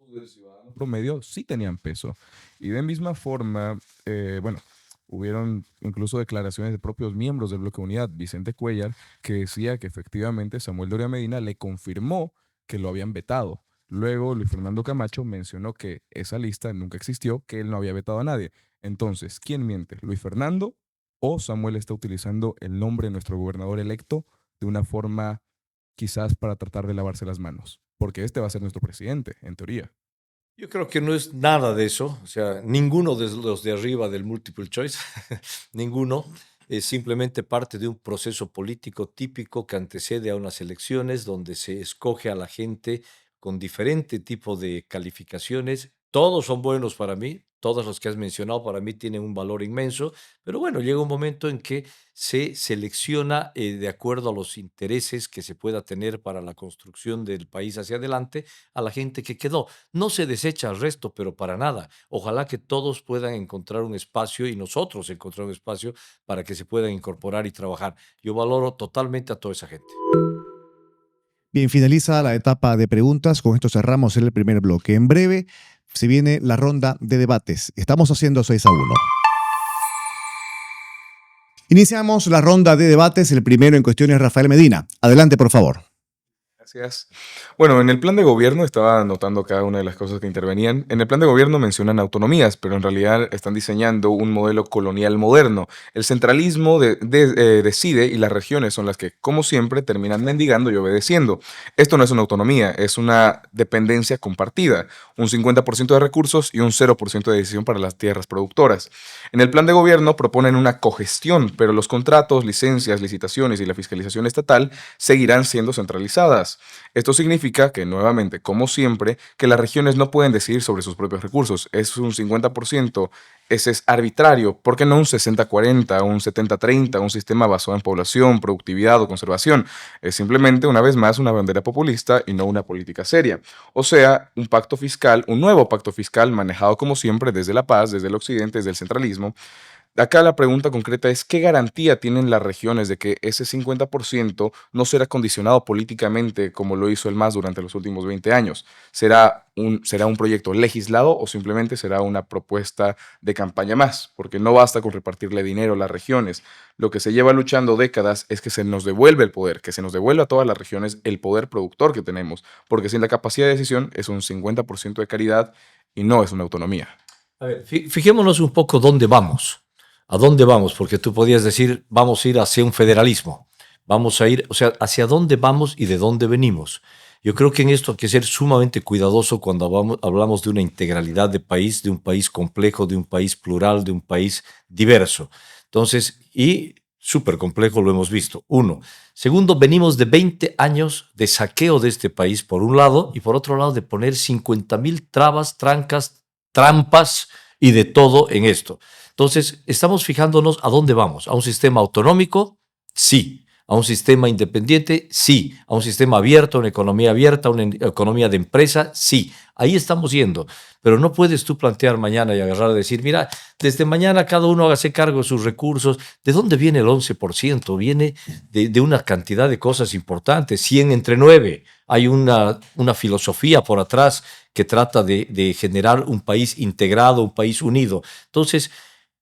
Los ciudadanos promedio sí tenían peso. Y de misma forma, bueno, hubieron incluso declaraciones de propios miembros del Bloque Unidad, Vicente Cuellar, que decía que efectivamente Samuel Doria Medina le confirmó que lo habían vetado. Luego, Luis Fernando Camacho mencionó que esa lista nunca existió, que él no había vetado a nadie. Entonces, ¿quién miente? ¿Luis Fernando o Samuel está utilizando el nombre de nuestro gobernador electo de una forma quizás para tratar de lavarse las manos? Porque este va a ser nuestro presidente, en teoría. Yo creo que no es nada de eso, o sea, ninguno de los de arriba del multiple choice, ninguno, es simplemente parte de un proceso político típico que antecede a unas elecciones donde se escoge a la gente con diferente tipo de calificaciones. Todos son buenos para mí, todos los que has mencionado para mí tienen un valor inmenso, pero bueno, llega un momento en que se selecciona de acuerdo a los intereses que se pueda tener para la construcción del país hacia adelante a la gente que quedó. No se desecha al resto, pero para nada. Ojalá que todos puedan encontrar un espacio y nosotros encontrar un espacio para que se puedan incorporar y trabajar. Yo valoro totalmente a toda esa gente. Bien, finaliza la etapa de preguntas. Con esto cerramos el primer bloque. En breve se viene la ronda de debates. Estamos haciendo 6-1. Iniciamos la ronda de debates. El primero en cuestión es Rafael Medina. Adelante, por favor. Gracias. Bueno, en el plan de gobierno estaba anotando cada una de las cosas que intervenían. En el plan de gobierno mencionan autonomías, pero en realidad están diseñando un modelo colonial moderno. El centralismo decide y las regiones son las que, como siempre, terminan mendigando y obedeciendo. Esto no es una autonomía, es una dependencia compartida. Un 50% de recursos y un 0% de decisión para las tierras productoras. En el plan de gobierno proponen una cogestión, pero los contratos, licencias, licitaciones y la fiscalización estatal seguirán siendo centralizadas. Esto significa que, nuevamente, como siempre, que las regiones no pueden decidir sobre sus propios recursos. Es un 50%, ese es arbitrario. ¿Por qué no un 60-40, un 70-30, un sistema basado en población, productividad o conservación? Es simplemente, una vez más, una bandera populista y no una política seria. O sea, un pacto fiscal, un nuevo pacto fiscal manejado como siempre desde la paz, desde el occidente, desde el centralismo. Acá la pregunta concreta es, ¿qué garantía tienen las regiones de que ese 50% no será condicionado políticamente como lo hizo el MAS durante los últimos 20 años? ¿Será un proyecto legislado o simplemente será una propuesta de campaña más? Porque no basta con repartirle dinero a las regiones. Lo que se lleva luchando décadas es que se nos devuelve el poder, que se nos devuelva a todas las regiones el poder productor que tenemos, porque sin la capacidad de decisión es un 50% de caridad y no es una autonomía. A ver, fijémonos un poco dónde vamos. ¿A dónde vamos? Porque tú podías decir, vamos a ir hacia un federalismo. Vamos a ir, o sea, ¿hacia dónde vamos y de dónde venimos? Yo creo que en esto hay que ser sumamente cuidadoso cuando hablamos de una integralidad de país, de un país complejo, de un país plural, de un país diverso. Entonces, y súper complejo lo hemos visto. Uno. Segundo, venimos de 20 años de saqueo de este país, por un lado, y por otro lado, de poner 50.000 trabas, trancas, trampas y de todo en esto. Entonces, estamos fijándonos a dónde vamos. ¿A un sistema autonómico? Sí. ¿A un sistema independiente? Sí. ¿A un sistema abierto, a una economía de empresa? Sí. Ahí estamos yendo. Pero no puedes tú plantear mañana y agarrar y decir, mira, desde mañana cada uno hágase cargo de sus recursos. ¿De dónde viene el 11%? Viene de una cantidad de cosas importantes. 100 entre 9. Hay una filosofía por atrás que trata de generar un país integrado, un país unido. Entonces,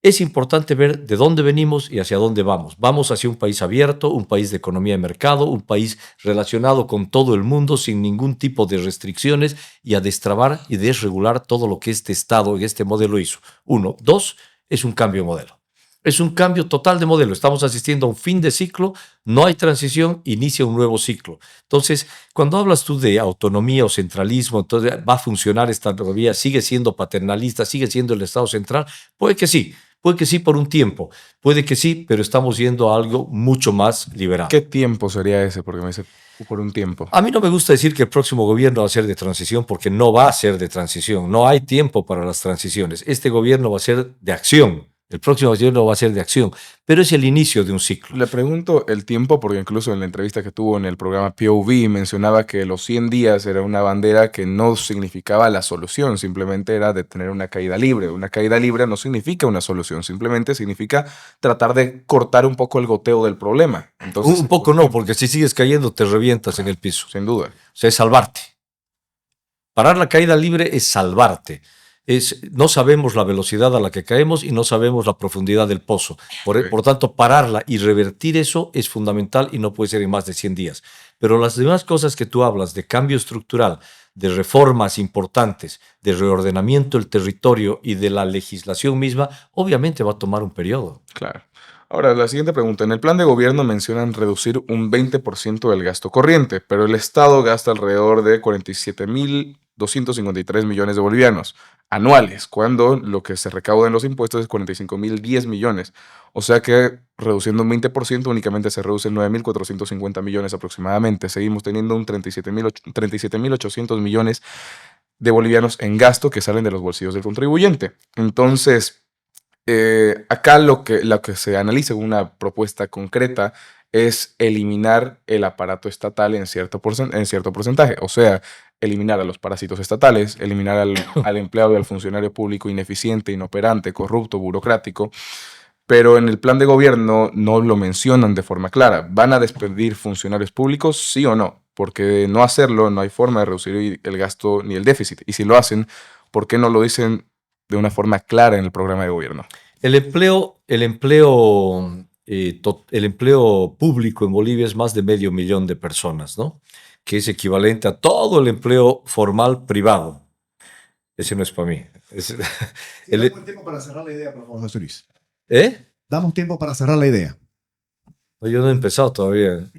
es importante ver de dónde venimos y hacia dónde vamos. Vamos hacia un país abierto, un país de economía de mercado, un país relacionado con todo el mundo sin ningún tipo de restricciones y a destrabar y desregular todo lo que este Estado y este modelo hizo. 1. 2. Es un cambio de modelo. Es un cambio total de modelo. Estamos asistiendo a un fin de ciclo, no hay transición, inicia un nuevo ciclo. Entonces, cuando hablas tú de autonomía o centralismo, entonces va a funcionar esta autonomía, sigue siendo paternalista, sigue siendo el Estado central, puede que sí, Puede que sí por un tiempo, puede que sí, pero estamos yendo a algo mucho más liberal. ¿Qué tiempo sería ese? Porque me dice por un tiempo. A mí no me gusta decir que el próximo gobierno va a ser de transición porque no va a ser de transición. No hay tiempo para las transiciones. Este gobierno va a ser de acción. El próximo gobierno va a ser de acción, pero es el inicio de un ciclo. Le pregunto el tiempo porque incluso en la entrevista que tuvo en el programa POV mencionaba que los 100 días era una bandera que no significaba la solución, simplemente era de tener una caída libre. Una caída libre no significa una solución, simplemente significa tratar de cortar un poco el goteo del problema. Entonces, Un poco no, porque si sigues cayendo te revientas en el piso. sin duda. O sea, es salvarte. Parar la caída libre es salvarte. No sabemos la velocidad a la que caemos y no sabemos la profundidad del pozo. Por tanto, pararla y revertir eso es fundamental y no puede ser en más de 100 días. Pero las demás cosas que tú hablas de cambio estructural, de reformas importantes, de reordenamiento del territorio y de la legislación misma, obviamente va a tomar un periodo. Claro. Ahora, la siguiente pregunta. En el plan de gobierno mencionan reducir un 20% del gasto corriente, pero el Estado gasta alrededor de 47.253 millones de bolivianos anuales, cuando lo que se recauda en los impuestos es 45.010 millones. O sea que reduciendo un 20% únicamente se reducen 9.450 millones aproximadamente. Seguimos teniendo un 37.800 millones de bolivianos en gasto que salen de los bolsillos del contribuyente. Entonces, acá lo que se analiza en una propuesta concreta es eliminar el aparato estatal en cierto porcentaje, o sea, eliminar a los parásitos estatales, eliminar al empleado y al funcionario público ineficiente, inoperante, corrupto, burocrático, pero en el plan de gobierno no lo mencionan de forma clara. ¿Van a despedir funcionarios públicos, sí o no? Porque de no hacerlo no hay forma de reducir el gasto ni el déficit, y si lo hacen, ¿por qué no lo dicen de una forma clara en el programa de gobierno? El empleo público en Bolivia es más de 500.000 de personas, ¿no? Que es equivalente a todo el empleo formal privado. Ese no es para mí. Damos tiempo para cerrar la idea, por favor, José Luis. ¿Eh? Damos tiempo para cerrar la idea. No, yo no he empezado todavía.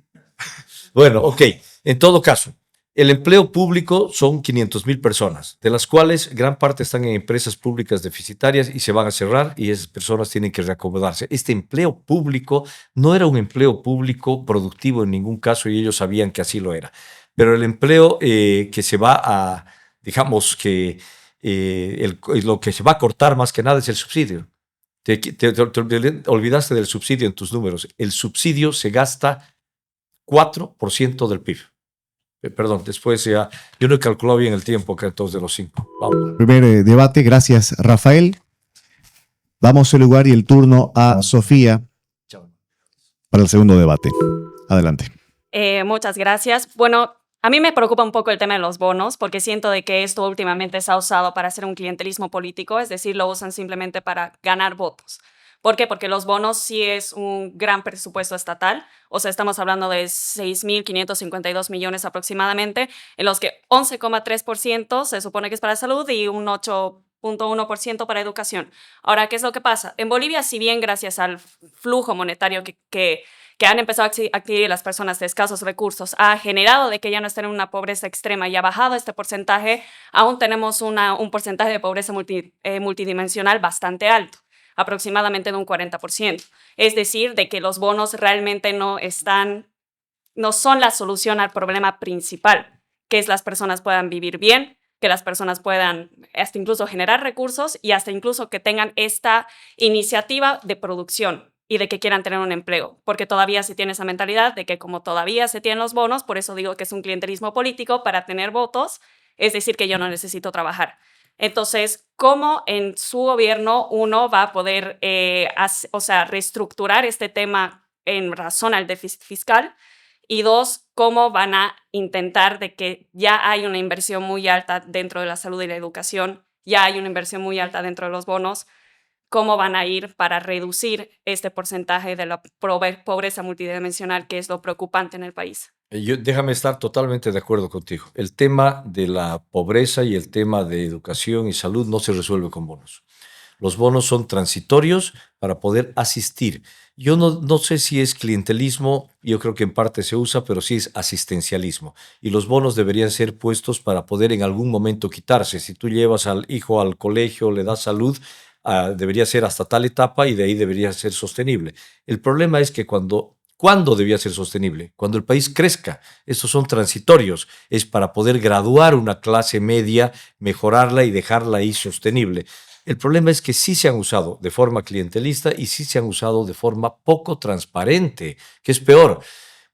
Bueno, ok. En todo caso, el empleo público son 500.000 personas, de las cuales gran parte están en empresas públicas deficitarias y se van a cerrar y esas personas tienen que reacomodarse. Este empleo público no era un empleo público productivo en ningún caso y ellos sabían que así lo era. Pero el empleo que se va a, digamos que lo que se va a cortar más que nada es el subsidio. Te olvidaste del subsidio en tus números. El subsidio se gasta 4% del PIB. Perdón, después ya, yo no he calculado bien el tiempo acá entonces de los 5. Vamos. Primer debate, gracias Rafael. Vamos a lugar y el turno a Sofía para el segundo debate. Adelante. Muchas gracias. Bueno, a mí me preocupa un poco el tema de los bonos porque siento de que esto últimamente se ha usado para hacer un clientelismo político, es decir, lo usan simplemente para ganar votos. ¿Por qué? Porque los bonos sí es un gran presupuesto estatal, o sea, estamos hablando de 6.552 millones aproximadamente, en los que 11,3% se supone que es para salud y un 8,1% para educación. Ahora, ¿qué es lo que pasa? En Bolivia, si bien gracias al flujo monetario que han empezado a adquirir las personas de escasos recursos, ha generado de que ya no estén en una pobreza extrema y ha bajado este porcentaje, aún tenemos un porcentaje de pobreza multidimensional bastante alto, aproximadamente de un 40%. Es decir, de que los bonos realmente no son la solución al problema principal, que es las personas puedan vivir bien, que las personas puedan hasta incluso generar recursos y hasta incluso que tengan esta iniciativa de producción y de que quieran tener un empleo, porque todavía se tiene esa mentalidad de que como todavía se tienen los bonos, por eso digo que es un clientelismo político para tener votos, es decir, que yo no necesito trabajar. Entonces, ¿cómo en su gobierno uno va a poder reestructurar este tema en razón al déficit fiscal? Y dos, ¿cómo van a intentar de que ya hay una inversión muy alta dentro de la salud y la educación, ya hay una inversión muy alta dentro de los bonos? ¿Cómo van a ir para reducir este porcentaje de la pobreza multidimensional, que es lo preocupante en el país? Déjame estar totalmente de acuerdo contigo. El tema de la pobreza y el tema de educación y salud no se resuelve con bonos. Los bonos son transitorios para poder asistir. Yo no sé si es clientelismo, yo creo que en parte se usa, pero sí es asistencialismo. Y los bonos deberían ser puestos para poder en algún momento quitarse. Si tú llevas al hijo al colegio, le das salud, debería ser hasta tal etapa y de ahí debería ser sostenible. El problema es que ¿cuándo debía ser sostenible? Cuando el país crezca. Estos son transitorios. Es para poder graduar una clase media, mejorarla y dejarla ahí sostenible. El problema es que sí se han usado de forma clientelista y sí se han usado de forma poco transparente, que es peor.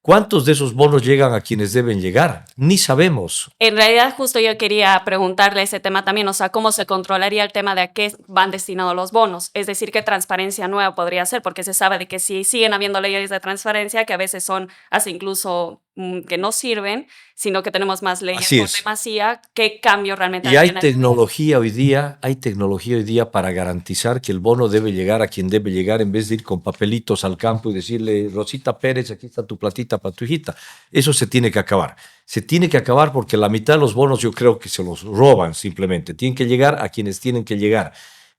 ¿Cuántos de esos bonos llegan a quienes deben llegar? Ni sabemos. En realidad, justo yo quería preguntarle ese tema también, o sea, ¿cómo se controlaría el tema de a qué van destinados los bonos? Es decir, ¿qué transparencia nueva podría ser? Porque se sabe de que sí siguen habiendo leyes de transparencia que a veces son hasta incluso que no sirven, sino que tenemos más leyes Así por es. demasía. ¿Qué cambio realmente Y hay habría en el- tecnología hoy día para garantizar que el bono debe llegar a quien debe llegar en vez de ir con papelitos al campo y decirle, Rosita Pérez, aquí está tu platita para tu hijita. Eso se tiene que acabar. Se tiene que acabar porque la mitad de los bonos yo creo que se los roban simplemente. Tienen que llegar a quienes tienen que llegar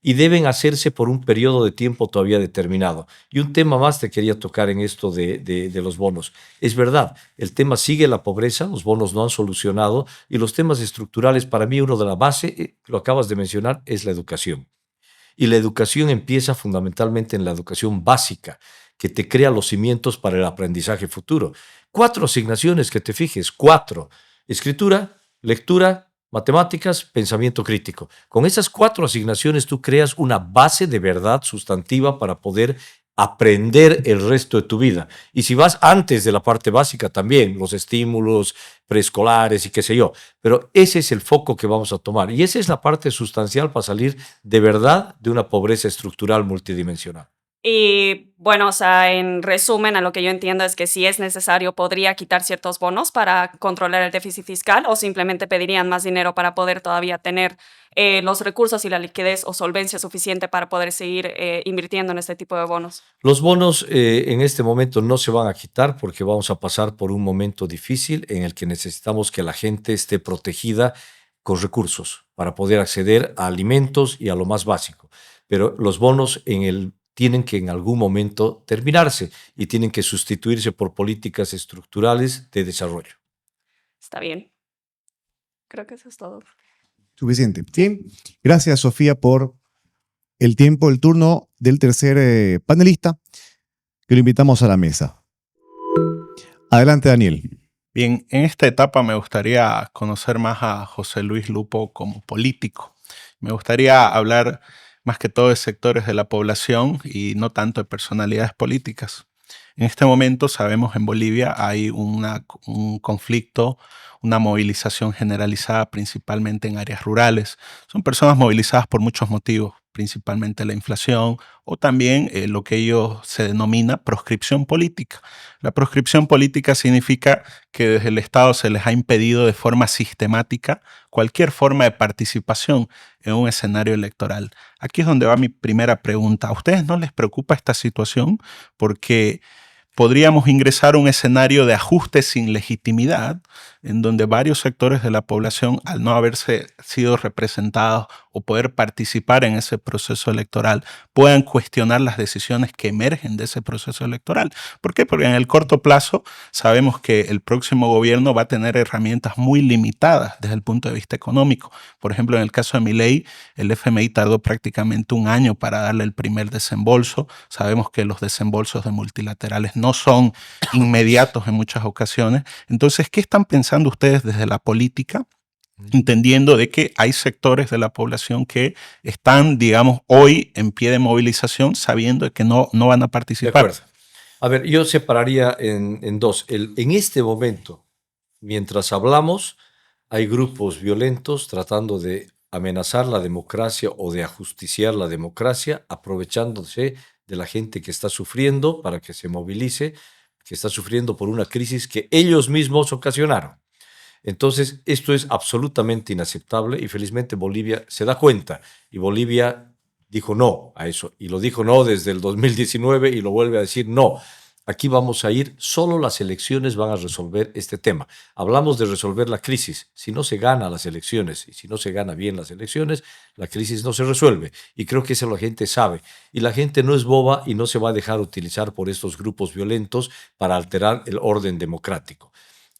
y deben hacerse por un periodo de tiempo todavía determinado. Y un tema más te quería tocar en esto de los bonos. Es verdad, el tema sigue la pobreza, los bonos no han solucionado y los temas estructurales, para mí uno de la base, lo acabas de mencionar, es la educación. Y la educación empieza fundamentalmente en la educación básica, que te crea los cimientos para el aprendizaje futuro. 4 asignaciones que te fijes, 4. Escritura, lectura, matemáticas, pensamiento crítico. Con esas 4 asignaciones tú creas una base de verdad sustantiva para poder aprender el resto de tu vida. Y si vas antes de la parte básica también, los estímulos preescolares y qué sé yo, pero ese es el foco que vamos a tomar. Y esa es la parte sustancial para salir de verdad de una pobreza estructural multidimensional. Y bueno, o sea, en resumen, a lo que yo entiendo es que si es necesario, podría quitar ciertos bonos para controlar el déficit fiscal o simplemente pedirían más dinero para poder todavía tener los recursos y la liquidez o solvencia suficiente para poder seguir invirtiendo en este tipo de bonos. Los bonos en este momento no se van a quitar porque vamos a pasar por un momento difícil en el que necesitamos que la gente esté protegida con recursos para poder acceder a alimentos y a lo más básico. Pero los bonos tienen que en algún momento terminarse y tienen que sustituirse por políticas estructurales de desarrollo. Está bien. Creo que eso es todo. Suficiente. Bien. Gracias, Sofía, por el tiempo, el turno del tercer panelista, que lo invitamos a la mesa. Adelante, Daniel. Bien, en esta etapa me gustaría conocer más a José Luis Lupo como político. Me gustaría hablar más que todo de sectores de la población y no tanto de personalidades políticas. En este momento sabemos en Bolivia hay un conflicto, una movilización generalizada principalmente en áreas rurales. Son personas movilizadas por muchos motivos, principalmente la inflación o también lo que ellos se denomina proscripción política. La proscripción política significa que desde el Estado se les ha impedido de forma sistemática cualquier forma de participación en un escenario electoral. Aquí es donde va mi primera pregunta. ¿A ustedes no les preocupa esta situación? Porque podríamos ingresar a un escenario de ajuste sin legitimidad, en donde varios sectores de la población, al no haberse sido representados o poder participar en ese proceso electoral, puedan cuestionar las decisiones que emergen de ese proceso electoral. ¿Por qué? Porque en el corto plazo sabemos que el próximo gobierno va a tener herramientas muy limitadas desde el punto de vista económico. Por ejemplo, en el caso de Milei, el FMI tardó prácticamente un año para darle el primer desembolso. Sabemos que los desembolsos de multilaterales no son inmediatos en muchas ocasiones. Entonces, ¿qué están pensando ustedes desde la política? Entendiendo de que hay sectores de la población que están, digamos, hoy en pie de movilización sabiendo de que no van a De participar. acuerdo. A ver, yo separaría en dos. En este momento, mientras hablamos, hay grupos violentos tratando de amenazar la democracia o de ajusticiar la democracia, aprovechándose de la gente que está sufriendo para que se movilice, que está sufriendo por una crisis que ellos mismos ocasionaron. Entonces, esto es absolutamente inaceptable y felizmente Bolivia se da cuenta y Bolivia dijo no a eso y lo dijo no desde el 2019 y lo vuelve a decir no. Aquí vamos a ir, solo las elecciones van a resolver este tema. Hablamos de resolver la crisis. Si no se gana las elecciones y si no se gana bien las elecciones, la crisis no se resuelve. Y creo que eso la gente sabe. Y la gente no es boba y no se va a dejar utilizar por estos grupos violentos para alterar el orden democrático.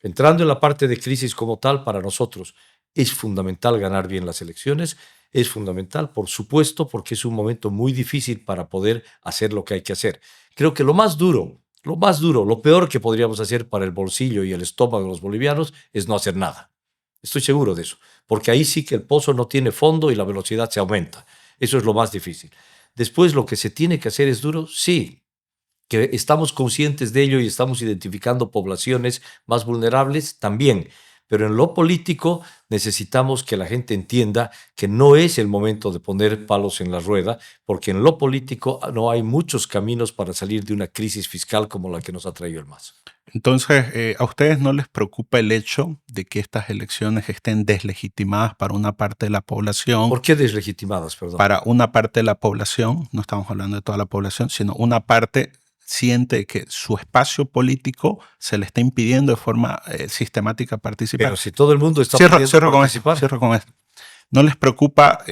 Entrando en la parte de crisis como tal, para nosotros es fundamental ganar bien las elecciones. es fundamental, por supuesto, porque es un momento muy difícil para poder hacer lo que hay que hacer. Creo que lo lo peor que podríamos hacer para el bolsillo y el estómago de los bolivianos es no hacer nada. Estoy seguro de eso, porque ahí sí que el pozo no tiene fondo y la velocidad se aumenta. Eso es lo más difícil. Después, lo que se tiene que hacer es duro, sí, que estamos conscientes de ello y estamos identificando poblaciones más vulnerables también. Pero en lo político necesitamos que la gente entienda que no es el momento de poner palos en la rueda, porque en lo político no hay muchos caminos para salir de una crisis fiscal como la que nos ha traído el MAS. Entonces, ¿a ustedes no les preocupa el hecho de que estas elecciones estén deslegitimadas para una parte de la población? ¿Por qué deslegitimadas, perdón? Para una parte de la población, no estamos hablando de toda la población, sino una parte siente que su espacio político se le está impidiendo de forma sistemática participar. Pero si todo el mundo está Cierro pudiendo participar. Cierro con esto. ¿No les preocupa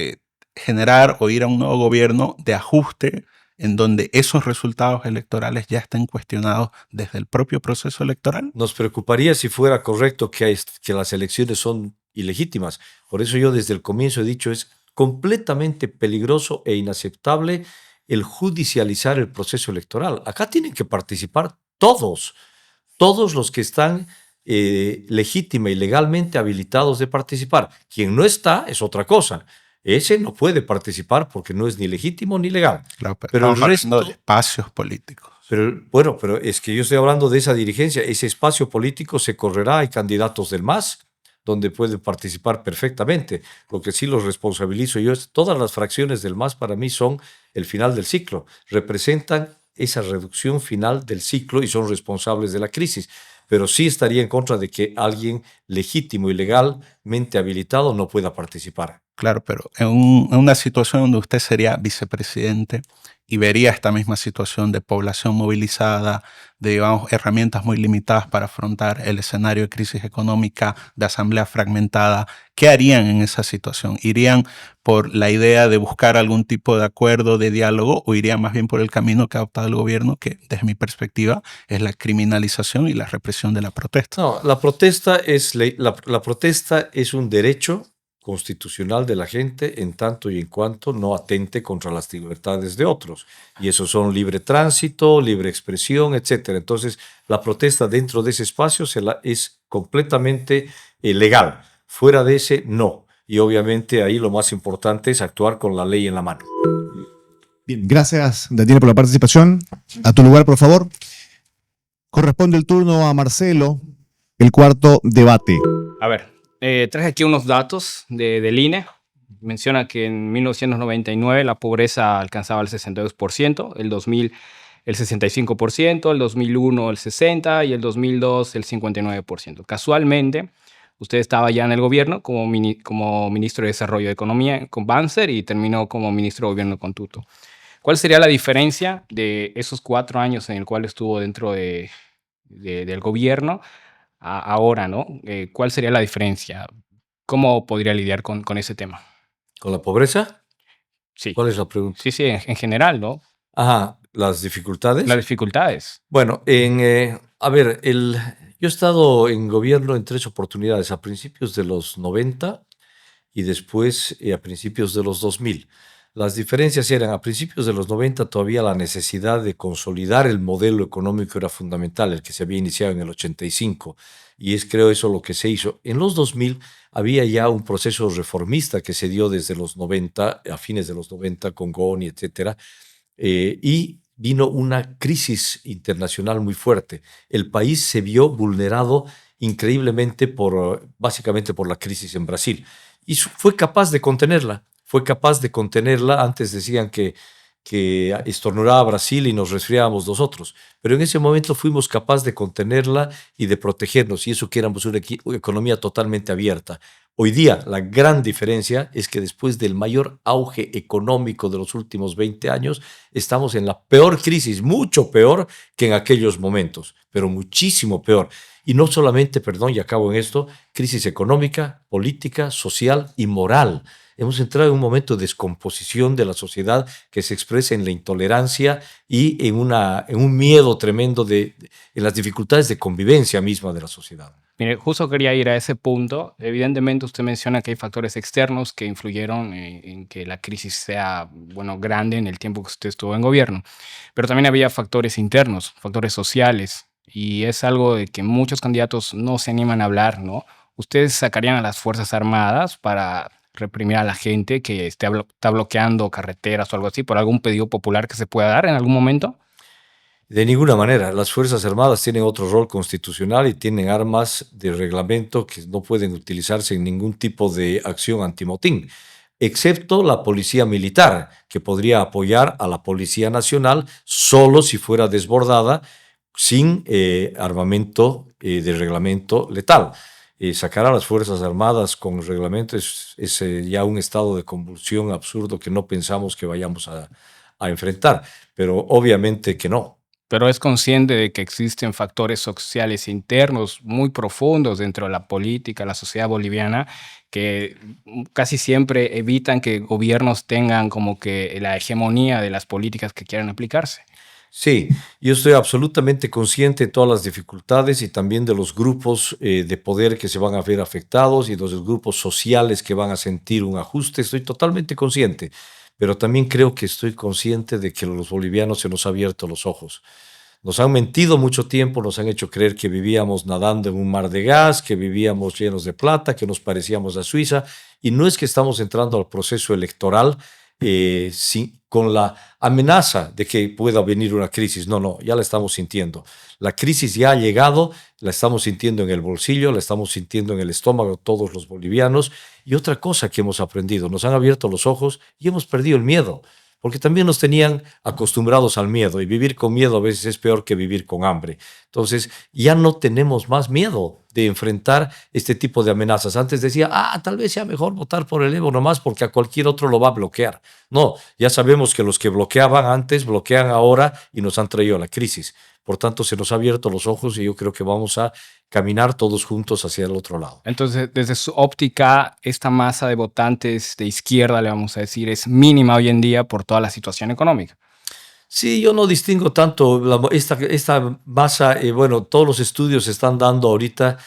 generar o ir a un nuevo gobierno de ajuste en donde esos resultados electorales ya estén cuestionados desde el propio proceso electoral? Nos preocuparía si fuera correcto que las elecciones son ilegítimas. Por eso yo desde el comienzo he dicho, es completamente peligroso e inaceptable el judicializar el proceso electoral. Acá tienen que participar todos los que están legítima y legalmente habilitados de participar. Quien no está es otra cosa. Ese no puede participar porque no es ni legítimo ni legal. Claro, pero el resto de espacios políticos. Pero es que yo estoy hablando de esa dirigencia. Ese espacio político se correrá. Hay candidatos del MAS donde pueden participar perfectamente. Lo que sí los responsabilizo yo es todas las fracciones del MAS para mí son el final del ciclo. Representan esa reducción final del ciclo y son responsables de la crisis. Pero sí estaría en contra de que alguien legítimo y legalmente habilitado no pueda participar. Claro, pero en una situación donde usted sería vicepresidente y vería esta misma situación de población movilizada, de herramientas muy limitadas para afrontar el escenario de crisis económica, de asamblea fragmentada, ¿qué harían en esa situación? ¿Irían por la idea de buscar algún tipo de acuerdo, de diálogo, o irían más bien por el camino que ha optado el gobierno, que desde mi perspectiva es la criminalización y la represión de la protesta? No, la protesta es un derecho constitucional de la gente en tanto y en cuanto no atente contra las libertades de otros. Y eso son libre tránsito, libre expresión, etc. Entonces, la protesta dentro de ese espacio es completamente legal. Fuera de ese, no. Y obviamente ahí lo más importante es actuar con la ley en la mano. Bien, gracias Daniel por la participación. A tu lugar, por favor. Corresponde el turno a Marcelo, el cuarto debate. A ver. Traje aquí unos datos del INE. Menciona que en 1999 la pobreza alcanzaba el 62%, el 2000 el 65%, el 2001 el 60% y el 2002 el 59%. Casualmente, usted estaba ya en el gobierno como ministro de Desarrollo de Economía con Banzer y terminó como ministro de Gobierno con Tuto. ¿Cuál sería la diferencia de esos 4 años en el cual estuvo dentro del gobierno ahora, ¿no? ¿Cuál sería la diferencia? ¿Cómo podría lidiar con ese tema? ¿Con la pobreza? Sí. ¿Cuál es la pregunta? Sí, en general, ¿no? Ajá, ¿las dificultades? Las dificultades. Bueno, a ver, yo he estado en gobierno en 3 oportunidades, a principios de los 90 y después a principios de los 2000. Las diferencias eran, a principios de los 90 todavía la necesidad de consolidar el modelo económico era fundamental, el que se había iniciado en el 85, y es creo eso lo que se hizo. En los 2000 había ya un proceso reformista que se dio desde los 90, a fines de los 90 con Goni, etcétera, y vino una crisis internacional muy fuerte. El país se vio vulnerado increíblemente básicamente por la crisis en Brasil, y fue capaz de contenerla. Antes decían que estornudaba Brasil y nos resfriábamos nosotros, pero en ese momento fuimos capaces de contenerla y de protegernos, y eso que éramos una economía totalmente abierta. Hoy día la gran diferencia es que después del mayor auge económico de los últimos 20 años, estamos en la peor crisis, mucho peor que en aquellos momentos, pero muchísimo peor. Y no solamente, perdón, y acabo en esto, crisis económica, política, social y moral. Hemos entrado en un momento de descomposición de la sociedad que se expresa en la intolerancia y en un miedo tremendo en las dificultades de convivencia misma de la sociedad. Mire, justo quería ir a ese punto. Evidentemente, usted menciona que hay factores externos que influyeron en que la crisis sea, bueno, grande en el tiempo que usted estuvo en gobierno. Pero también había factores internos, factores sociales, y es algo de que muchos candidatos no se animan a hablar, ¿no? ¿Ustedes sacarían a las Fuerzas Armadas para reprimir a la gente que está bloqueando carreteras o algo así por algún pedido popular que se pueda dar en algún momento? De ninguna manera. Las Fuerzas Armadas tienen otro rol constitucional y tienen armas de reglamento que no pueden utilizarse en ningún tipo de acción antimotín, excepto la Policía Militar, que podría apoyar a la Policía Nacional solo si fuera desbordada sin armamento de reglamento letal. Sacar a las Fuerzas Armadas con reglamento es ya un estado de convulsión absurdo que no pensamos que vayamos a enfrentar, pero obviamente que no. Pero es consciente de que existen factores sociales internos muy profundos dentro de la política, la sociedad boliviana, que casi siempre evitan que gobiernos tengan como que la hegemonía de las políticas que quieran aplicarse. Sí, yo estoy absolutamente consciente de todas las dificultades y también de los grupos de poder que se van a ver afectados y de los grupos sociales que van a sentir un ajuste. Estoy totalmente consciente, pero también creo que estoy consciente de que los bolivianos se nos han abierto los ojos. Nos han mentido mucho tiempo, nos han hecho creer que vivíamos nadando en un mar de gas, que vivíamos llenos de plata, que nos parecíamos a Suiza, y no es que estamos entrando al proceso electoral con la amenaza de que pueda venir una crisis. No, no, ya la estamos sintiendo. La crisis ya ha llegado, la estamos sintiendo en el bolsillo, la estamos sintiendo en el estómago todos los bolivianos. Y otra cosa que hemos aprendido, nos han abierto los ojos y hemos perdido el miedo, porque también nos tenían acostumbrados al miedo y vivir con miedo a veces es peor que vivir con hambre. Entonces ya no tenemos más miedo de enfrentar este tipo de amenazas. Antes decía, tal vez sea mejor votar por el Evo nomás porque a cualquier otro lo va a bloquear. No, ya sabemos que los que bloqueaban antes bloquean ahora y nos han traído a la crisis. Por tanto, se nos ha abierto los ojos y yo creo que vamos a caminar todos juntos hacia el otro lado. Entonces, desde su óptica, esta masa de votantes de izquierda, le vamos a decir, es mínima hoy en día por toda la situación económica. Sí, yo no distingo tanto esta masa, bueno, todos los estudios se están dando ahorita,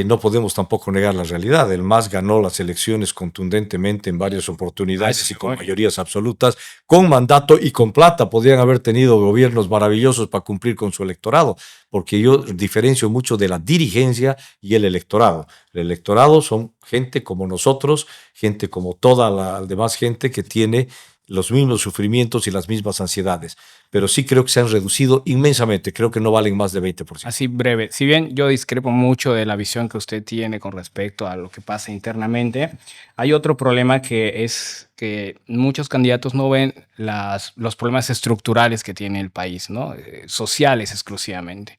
no podemos tampoco negar la realidad. El MAS ganó las elecciones contundentemente en varias oportunidades y con mayorías absolutas, con mandato y con plata. Podrían haber tenido gobiernos maravillosos para cumplir con su electorado, porque yo diferencio mucho de la dirigencia y el electorado. El electorado son gente como nosotros, gente como toda la demás gente que tiene los mismos sufrimientos y las mismas ansiedades, pero sí creo que se han reducido inmensamente, creo que no valen más de 20%. Así breve, si bien yo discrepo mucho de la visión que usted tiene con respecto a lo que pasa internamente, hay otro problema que es que muchos candidatos no ven los problemas estructurales que tiene el país, ¿no? Sociales exclusivamente.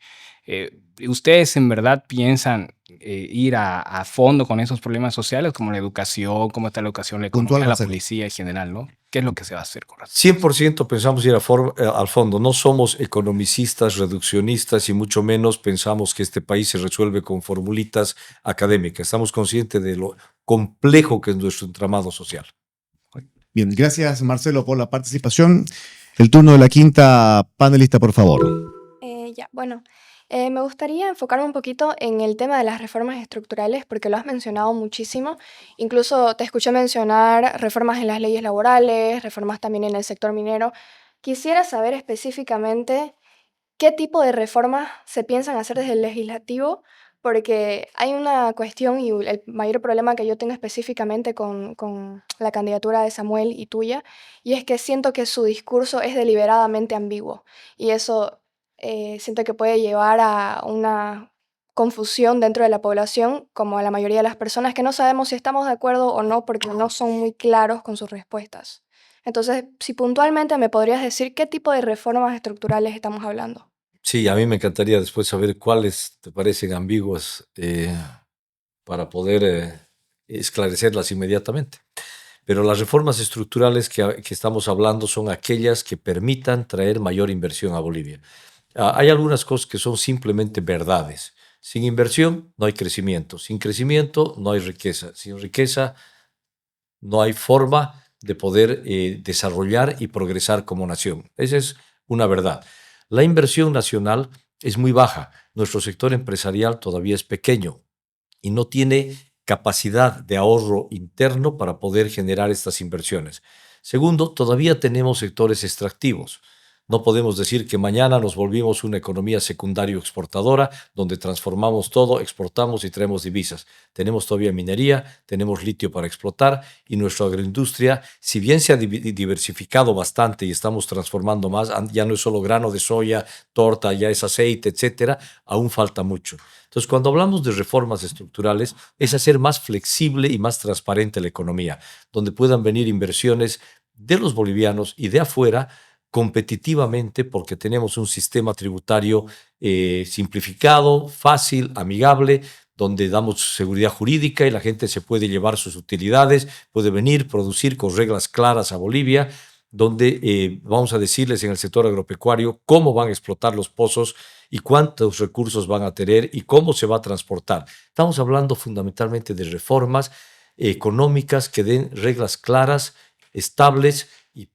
¿Ustedes en verdad piensan ir a fondo con esos problemas sociales, como la educación, cómo está la educación, la economía, la policía en general, ¿no? ¿Qué es lo que se va a hacer con eso? 100% pensamos ir al fondo. No somos economicistas, reduccionistas y mucho menos pensamos que este país se resuelve con formulitas académicas. Estamos conscientes de lo complejo que es nuestro entramado social. Bien, gracias Marcelo por la participación. El turno de la quinta panelista, por favor. Me gustaría enfocarme un poquito en el tema de las reformas estructurales porque lo has mencionado muchísimo. Incluso te escuché mencionar reformas en las leyes laborales, reformas también en el sector minero. Quisiera saber específicamente qué tipo de reformas se piensan hacer desde el legislativo, porque hay una cuestión y el mayor problema que yo tengo específicamente con la candidatura de Samuel y tuya, y es que siento que su discurso es deliberadamente ambiguo y eso siento que puede llevar a una confusión dentro de la población, como a la mayoría de las personas que no sabemos si estamos de acuerdo o no porque no son muy claros con sus respuestas. Entonces, si puntualmente me podrías decir qué tipo de reformas estructurales estamos hablando. Sí, a mí me encantaría después saber cuáles te parecen ambiguas para poder esclarecerlas inmediatamente. Pero las reformas estructurales que estamos hablando son aquellas que permitan traer mayor inversión a Bolivia. Hay algunas cosas que son simplemente verdades. Sin inversión no hay crecimiento. Sin crecimiento no hay riqueza. Sin riqueza no hay forma de poder desarrollar y progresar como nación. Esa es una verdad. La inversión nacional es muy baja. Nuestro sector empresarial todavía es pequeño. y no tiene capacidad de ahorro interno para poder generar estas inversiones. Segundo, todavía tenemos sectores extractivos. No podemos decir que mañana nos volvimos una economía secundaria exportadora, donde transformamos todo, exportamos y traemos divisas. Tenemos todavía minería, tenemos litio para explotar y nuestra agroindustria, si bien se ha diversificado bastante y estamos transformando más, ya no es solo grano de soya, torta, ya es aceite, etcétera, aún falta mucho. Entonces, cuando hablamos de reformas estructurales, es hacer más flexible y más transparente la economía, donde puedan venir inversiones de los bolivianos y de afuera, competitivamente, porque tenemos un sistema tributario simplificado, fácil, amigable, donde damos seguridad jurídica y la gente se puede llevar sus utilidades, puede venir, producir con reglas claras a Bolivia, donde vamos a decirles en el sector agropecuario cómo van a explotar los pozos y cuántos recursos van a tener y cómo se va a transportar. Estamos hablando fundamentalmente de reformas económicas que den reglas claras, estables y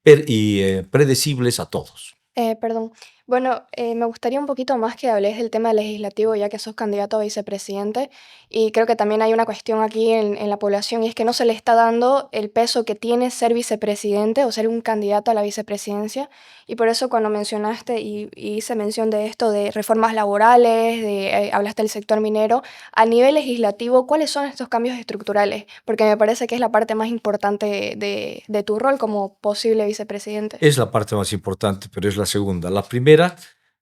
predecibles a todos. Perdón. Bueno, me gustaría un poquito más que hables del tema legislativo, ya que sos candidato a vicepresidente, y creo que también hay una cuestión aquí en la población, y es que no se le está dando el peso que tiene ser vicepresidente o ser un candidato a la vicepresidencia, y por eso cuando mencionaste y hice mención de esto de reformas laborales, hablaste del sector minero, a nivel legislativo, ¿cuáles son estos cambios estructurales? Porque me parece que es la parte más importante de tu rol como posible vicepresidente. Es la parte más importante, pero es la segunda. La primera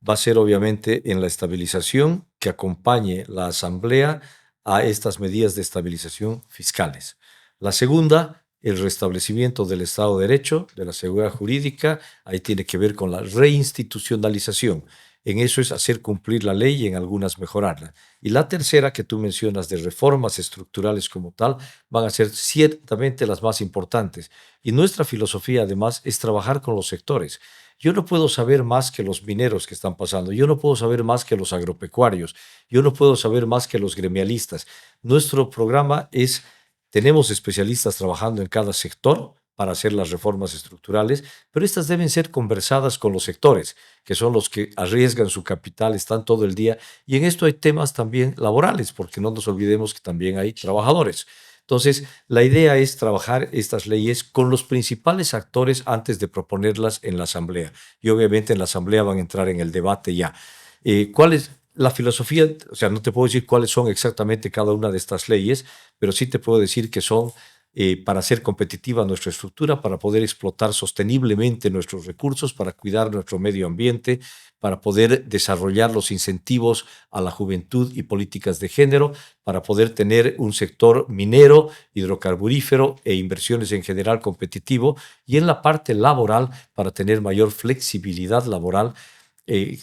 va a ser obviamente en la estabilización, que acompañe la Asamblea a estas medidas de estabilización fiscales. La segunda, el restablecimiento del Estado de Derecho, de la seguridad jurídica, ahí tiene que ver con la reinstitucionalización. En eso es hacer cumplir la ley y en algunas mejorarla. Y la tercera que tú mencionas de reformas estructurales como tal van a ser ciertamente las más importantes. Y nuestra filosofía además es trabajar con los sectores. Yo no puedo saber más que los mineros que están pasando, yo no puedo saber más que los agropecuarios, yo no puedo saber más que los gremialistas. Nuestro programa es, tenemos especialistas trabajando en cada sector para hacer las reformas estructurales, pero estas deben ser conversadas con los sectores, que son los que arriesgan su capital, están todo el día, y en esto hay temas también laborales, porque no nos olvidemos que también hay trabajadores. Entonces, la idea es trabajar estas leyes con los principales actores antes de proponerlas en la Asamblea. Y obviamente en la Asamblea van a entrar en el debate ya. ¿Cuál es la filosofía? O sea, no te puedo decir cuáles son exactamente cada una de estas leyes, pero sí te puedo decir que son para hacer competitiva nuestra estructura, para poder explotar sosteniblemente nuestros recursos, para cuidar nuestro medio ambiente, para poder desarrollar los incentivos a la juventud y políticas de género, para poder tener un sector minero, hidrocarburífero e inversiones en general competitivo, y en la parte laboral para tener mayor flexibilidad laboral.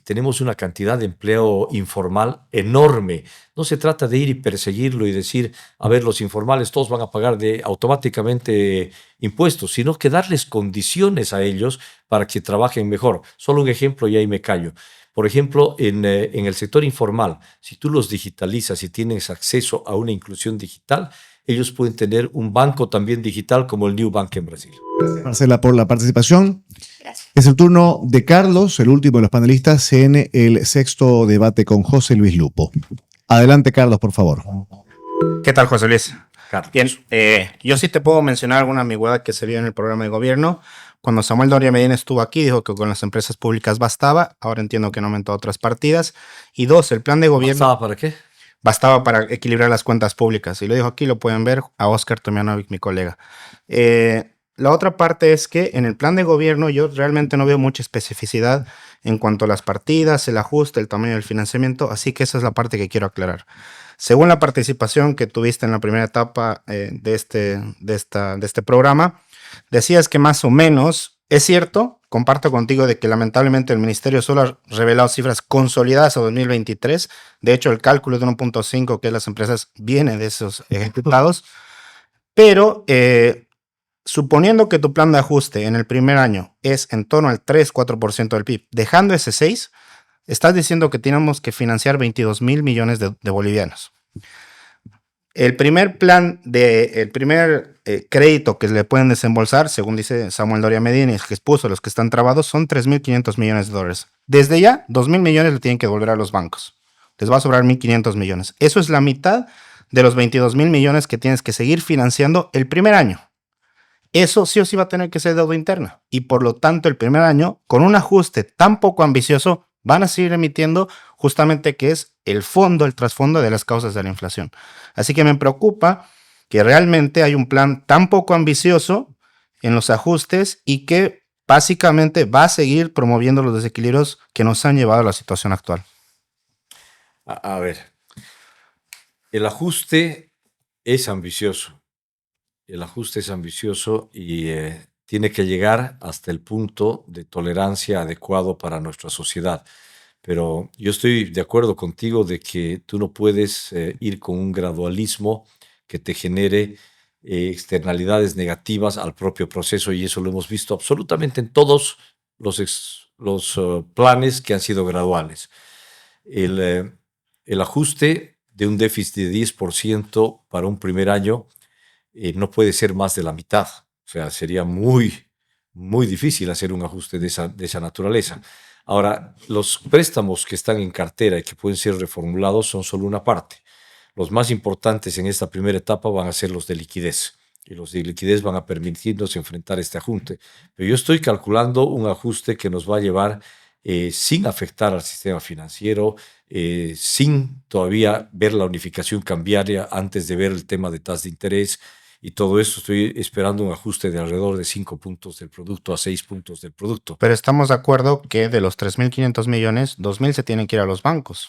Tenemos una cantidad de empleo informal enorme. No se trata de ir y perseguirlo y decir, a ver, los informales todos van a pagar automáticamente impuestos, sino que darles condiciones a ellos para que trabajen mejor. Solo un ejemplo y ahí me callo. Por ejemplo, en el sector informal, si tú los digitalizas y tienes acceso a una inclusión digital, ellos pueden tener un banco también digital como el New Bank en Brasil. Gracias, Marcela, por la participación. Gracias. Es el turno de Carlos, el último de los panelistas en el sexto debate con José Luis Lupo. Adelante, Carlos, por favor. ¿Qué tal, José Luis? Carlos. Bien, yo sí te puedo mencionar alguna ambigüedad que se vio en el programa de gobierno. Cuando Samuel Doria Medina estuvo aquí, dijo que con las empresas públicas bastaba. Ahora entiendo que no aumentó otras partidas. Y dos, el plan de gobierno... ¿Bastaba para qué? Bastaba para equilibrar las cuentas públicas. Y lo dijo aquí, lo pueden ver a Oscar Tomianovic, mi colega. La otra parte es que en el plan de gobierno yo realmente no veo mucha especificidad en cuanto a las partidas, el ajuste, el tamaño del financiamiento, así que esa es la parte que quiero aclarar. Según la participación que tuviste en la primera etapa de este programa, decías que más o menos, es cierto, comparto contigo de que lamentablemente el ministerio solo ha revelado cifras consolidadas a 2023, de hecho el cálculo de 1.5 que las empresas viene de esos ejecutados, pero... suponiendo que tu plan de ajuste en el primer año es en torno al 3-4% del PIB, dejando ese 6%, estás diciendo que tenemos que financiar 22.000 millones de bolivianos. El primer crédito que le pueden desembolsar, según dice Samuel Doria Medina, que expuso los que están trabados, son 3.500 millones de dólares. Desde ya, 2.000 millones le tienen que devolver a los bancos. Les va a sobrar 1.500 millones. Eso es la mitad de los 22.000 millones que tienes que seguir financiando el primer año. Eso sí o sí va a tener que ser deuda interna. Y por lo tanto, el primer año, con un ajuste tan poco ambicioso, van a seguir emitiendo justamente que es el trasfondo de las causas de la inflación. Así que me preocupa que realmente hay un plan tan poco ambicioso en los ajustes y que básicamente va a seguir promoviendo los desequilibrios que nos han llevado a la situación actual. A ver, el ajuste es ambicioso. El ajuste es ambicioso y tiene que llegar hasta el punto de tolerancia adecuado para nuestra sociedad. Pero yo estoy de acuerdo contigo de que tú no puedes ir con un gradualismo que te genere externalidades negativas al propio proceso, y eso lo hemos visto absolutamente en todos los planes que han sido graduales. El ajuste de un déficit de 10% para un primer año no puede ser más de la mitad. O sea, sería muy difícil hacer un ajuste de esa naturaleza. Ahora, los préstamos que están en cartera y que pueden ser reformulados son solo una parte. Los más importantes en esta primera etapa van a ser los de liquidez. Y los de liquidez van a permitirnos enfrentar este ajuste. Pero yo estoy calculando un ajuste que nos va a llevar sin afectar al sistema financiero, sin todavía ver la unificación cambiaria antes de ver el tema de tasas de interés. Y todo esto estoy esperando un ajuste de alrededor de 5 puntos del producto a 6 puntos del producto. Pero estamos de acuerdo que de los 3.500 millones, 2.000 se tienen que ir a los bancos.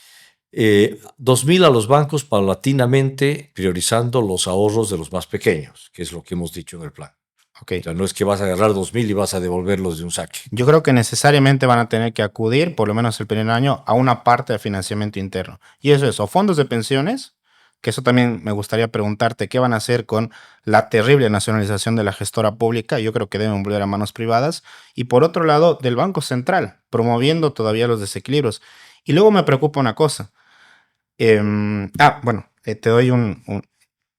2.000 a los bancos paulatinamente, priorizando los ahorros de los más pequeños, que es lo que hemos dicho en el plan. Okay. O sea, no es que vas a agarrar 2.000 y vas a devolverlos de un saque. Yo creo que necesariamente van a tener que acudir, por lo menos el primer año, a una parte de financiamiento interno. Y eso es o fondos de pensiones, que eso también me gustaría preguntarte, ¿qué van a hacer con la terrible nacionalización de la gestora pública? Yo creo que deben volver a manos privadas. Y por otro lado, del Banco Central, promoviendo todavía los desequilibrios. Y luego me preocupa una cosa. Te doy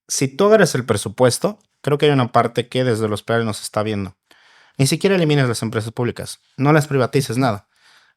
si tú agarras el presupuesto, creo que hay una parte que desde los planes nos está viendo. Ni siquiera elimines las empresas públicas, no las privatices, nada.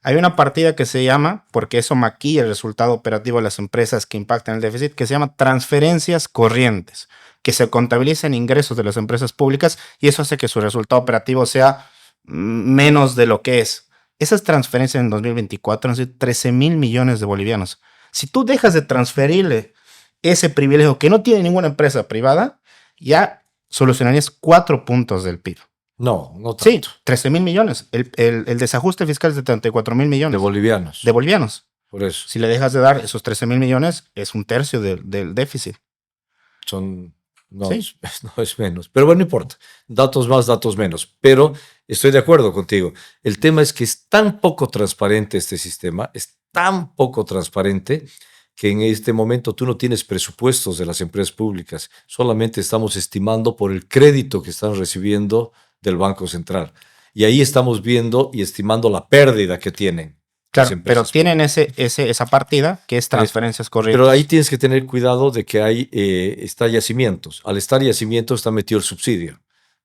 Hay una partida que se llama, porque eso maquilla el resultado operativo de las empresas que impactan el déficit, que se llama transferencias corrientes, que se contabilizan ingresos de las empresas públicas y eso hace que su resultado operativo sea menos de lo que es. Esas transferencias en 2024 han sido 13.000 millones de bolivianos. Si tú dejas de transferirle ese privilegio que no tiene ninguna empresa privada, ya solucionarías 4 puntos del PIB. No tanto. Sí, 13.000 millones. El desajuste fiscal es de 34.000 millones. De bolivianos. De bolivianos. Por eso. Si le dejas de dar esos 13.000 millones, es un tercio del déficit. No es menos. Pero bueno, no importa. Datos más, datos menos. Pero estoy de acuerdo contigo. El tema es que es tan poco transparente este sistema, es tan poco transparente que en este momento tú no tienes presupuestos de las empresas públicas. Solamente estamos estimando por el crédito que están recibiendo del Banco Central. Y ahí estamos viendo y estimando la pérdida que tienen. Claro, pero tienen esa partida que es transferencias corrientes. Pero ahí tienes que tener cuidado de que está yacimientos. Al estar yacimientos está metido el subsidio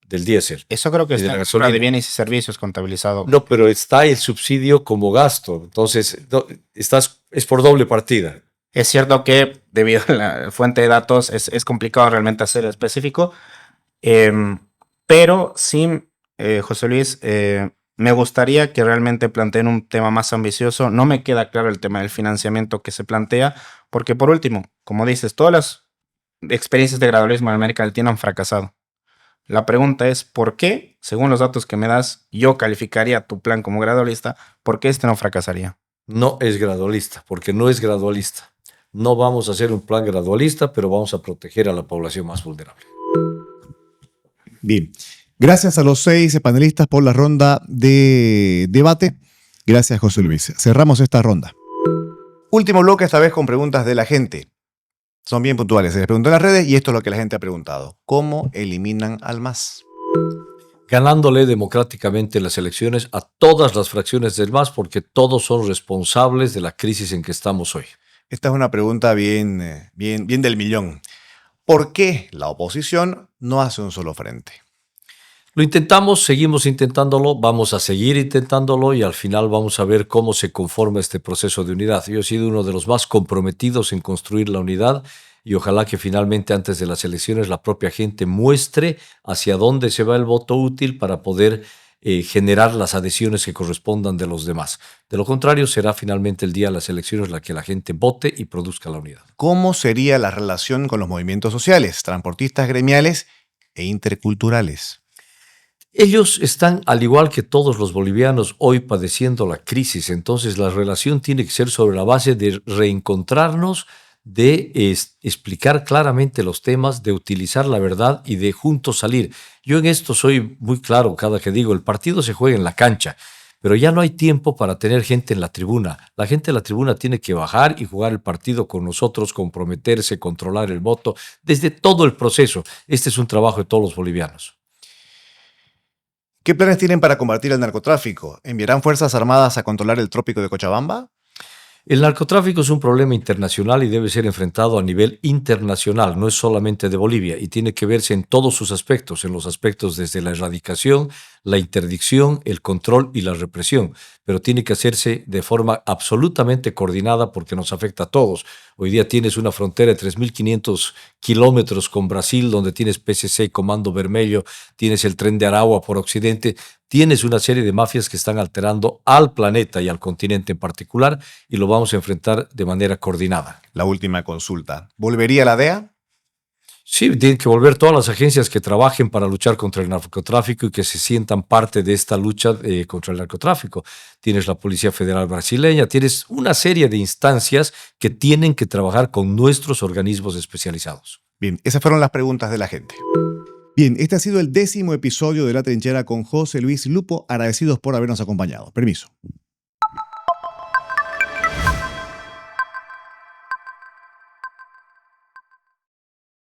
del diésel. Eso creo que está en la de bienes y servicios contabilizado. No, pero está el subsidio como gasto. Entonces, es por doble partida. Es cierto que debido a la fuente de datos es complicado realmente hacer específico. Pero sí, José Luis, me gustaría que realmente planteen un tema más ambicioso. No me queda claro el tema del financiamiento que se plantea, porque por último, como dices, todas las experiencias de gradualismo en América Latina han fracasado. La pregunta es, ¿por qué, según los datos que me das, yo calificaría tu plan como gradualista? ¿Por qué este no fracasaría? No es gradualista, porque no es gradualista. No vamos a hacer un plan gradualista, pero vamos a proteger a la población más vulnerable. Bien. Gracias a los 6 panelistas por la ronda de debate. Gracias, José Luis. Cerramos esta ronda. Último bloque, esta vez con preguntas de la gente. Son bien puntuales. Se les preguntó en las redes y esto es lo que la gente ha preguntado. ¿Cómo eliminan al MAS? Ganándole democráticamente las elecciones a todas las fracciones del MAS, porque todos son responsables de la crisis en que estamos hoy. Esta es una pregunta bien del millón. ¿Por qué la oposición no hace un solo frente? Lo intentamos, seguimos intentándolo, vamos a seguir intentándolo y al final vamos a ver cómo se conforma este proceso de unidad. Yo he sido uno de los más comprometidos en construir la unidad y ojalá que finalmente antes de las elecciones la propia gente muestre hacia dónde se va el voto útil para poder generar las adhesiones que correspondan de los demás. De lo contrario, será finalmente el día de las elecciones la que la gente vote y produzca la unidad. ¿Cómo sería la relación con los movimientos sociales, transportistas gremiales e interculturales? Ellos están, al igual que todos los bolivianos, hoy padeciendo la crisis. Entonces, la relación tiene que ser sobre la base de reencontrarnos, de explicar claramente los temas, de utilizar la verdad y de juntos salir. Yo en esto soy muy claro cada que digo, el partido se juega en la cancha, pero ya no hay tiempo para tener gente en la tribuna. La gente en la tribuna tiene que bajar y jugar el partido con nosotros, comprometerse, controlar el voto, desde todo el proceso. Este es un trabajo de todos los bolivianos. ¿Qué planes tienen para combatir el narcotráfico? ¿Enviarán fuerzas armadas a controlar el trópico de Cochabamba? El narcotráfico es un problema internacional y debe ser enfrentado a nivel internacional, no es solamente de Bolivia y tiene que verse en todos sus aspectos, en los aspectos desde la erradicación, la interdicción, el control y la represión, pero tiene que hacerse de forma absolutamente coordinada porque nos afecta a todos. Hoy día tienes una frontera de 3.500 kilómetros con Brasil, donde tienes PCC y Comando Vermelho, tienes el Tren de Aragua por Occidente, tienes una serie de mafias que están alterando al planeta y al continente en particular y lo vamos a enfrentar de manera coordinada. La última consulta. ¿Volvería la DEA? Sí, tienen que volver todas las agencias que trabajen para luchar contra el narcotráfico y que se sientan parte de esta lucha contra el narcotráfico. Tienes la Policía Federal Brasileña, tienes una serie de instancias que tienen que trabajar con nuestros organismos especializados. Bien, esas fueron las preguntas de la gente. Bien, este ha sido el 10º episodio de La Trinchera con José Luis Lupo. Agradecidos por habernos acompañado. Permiso.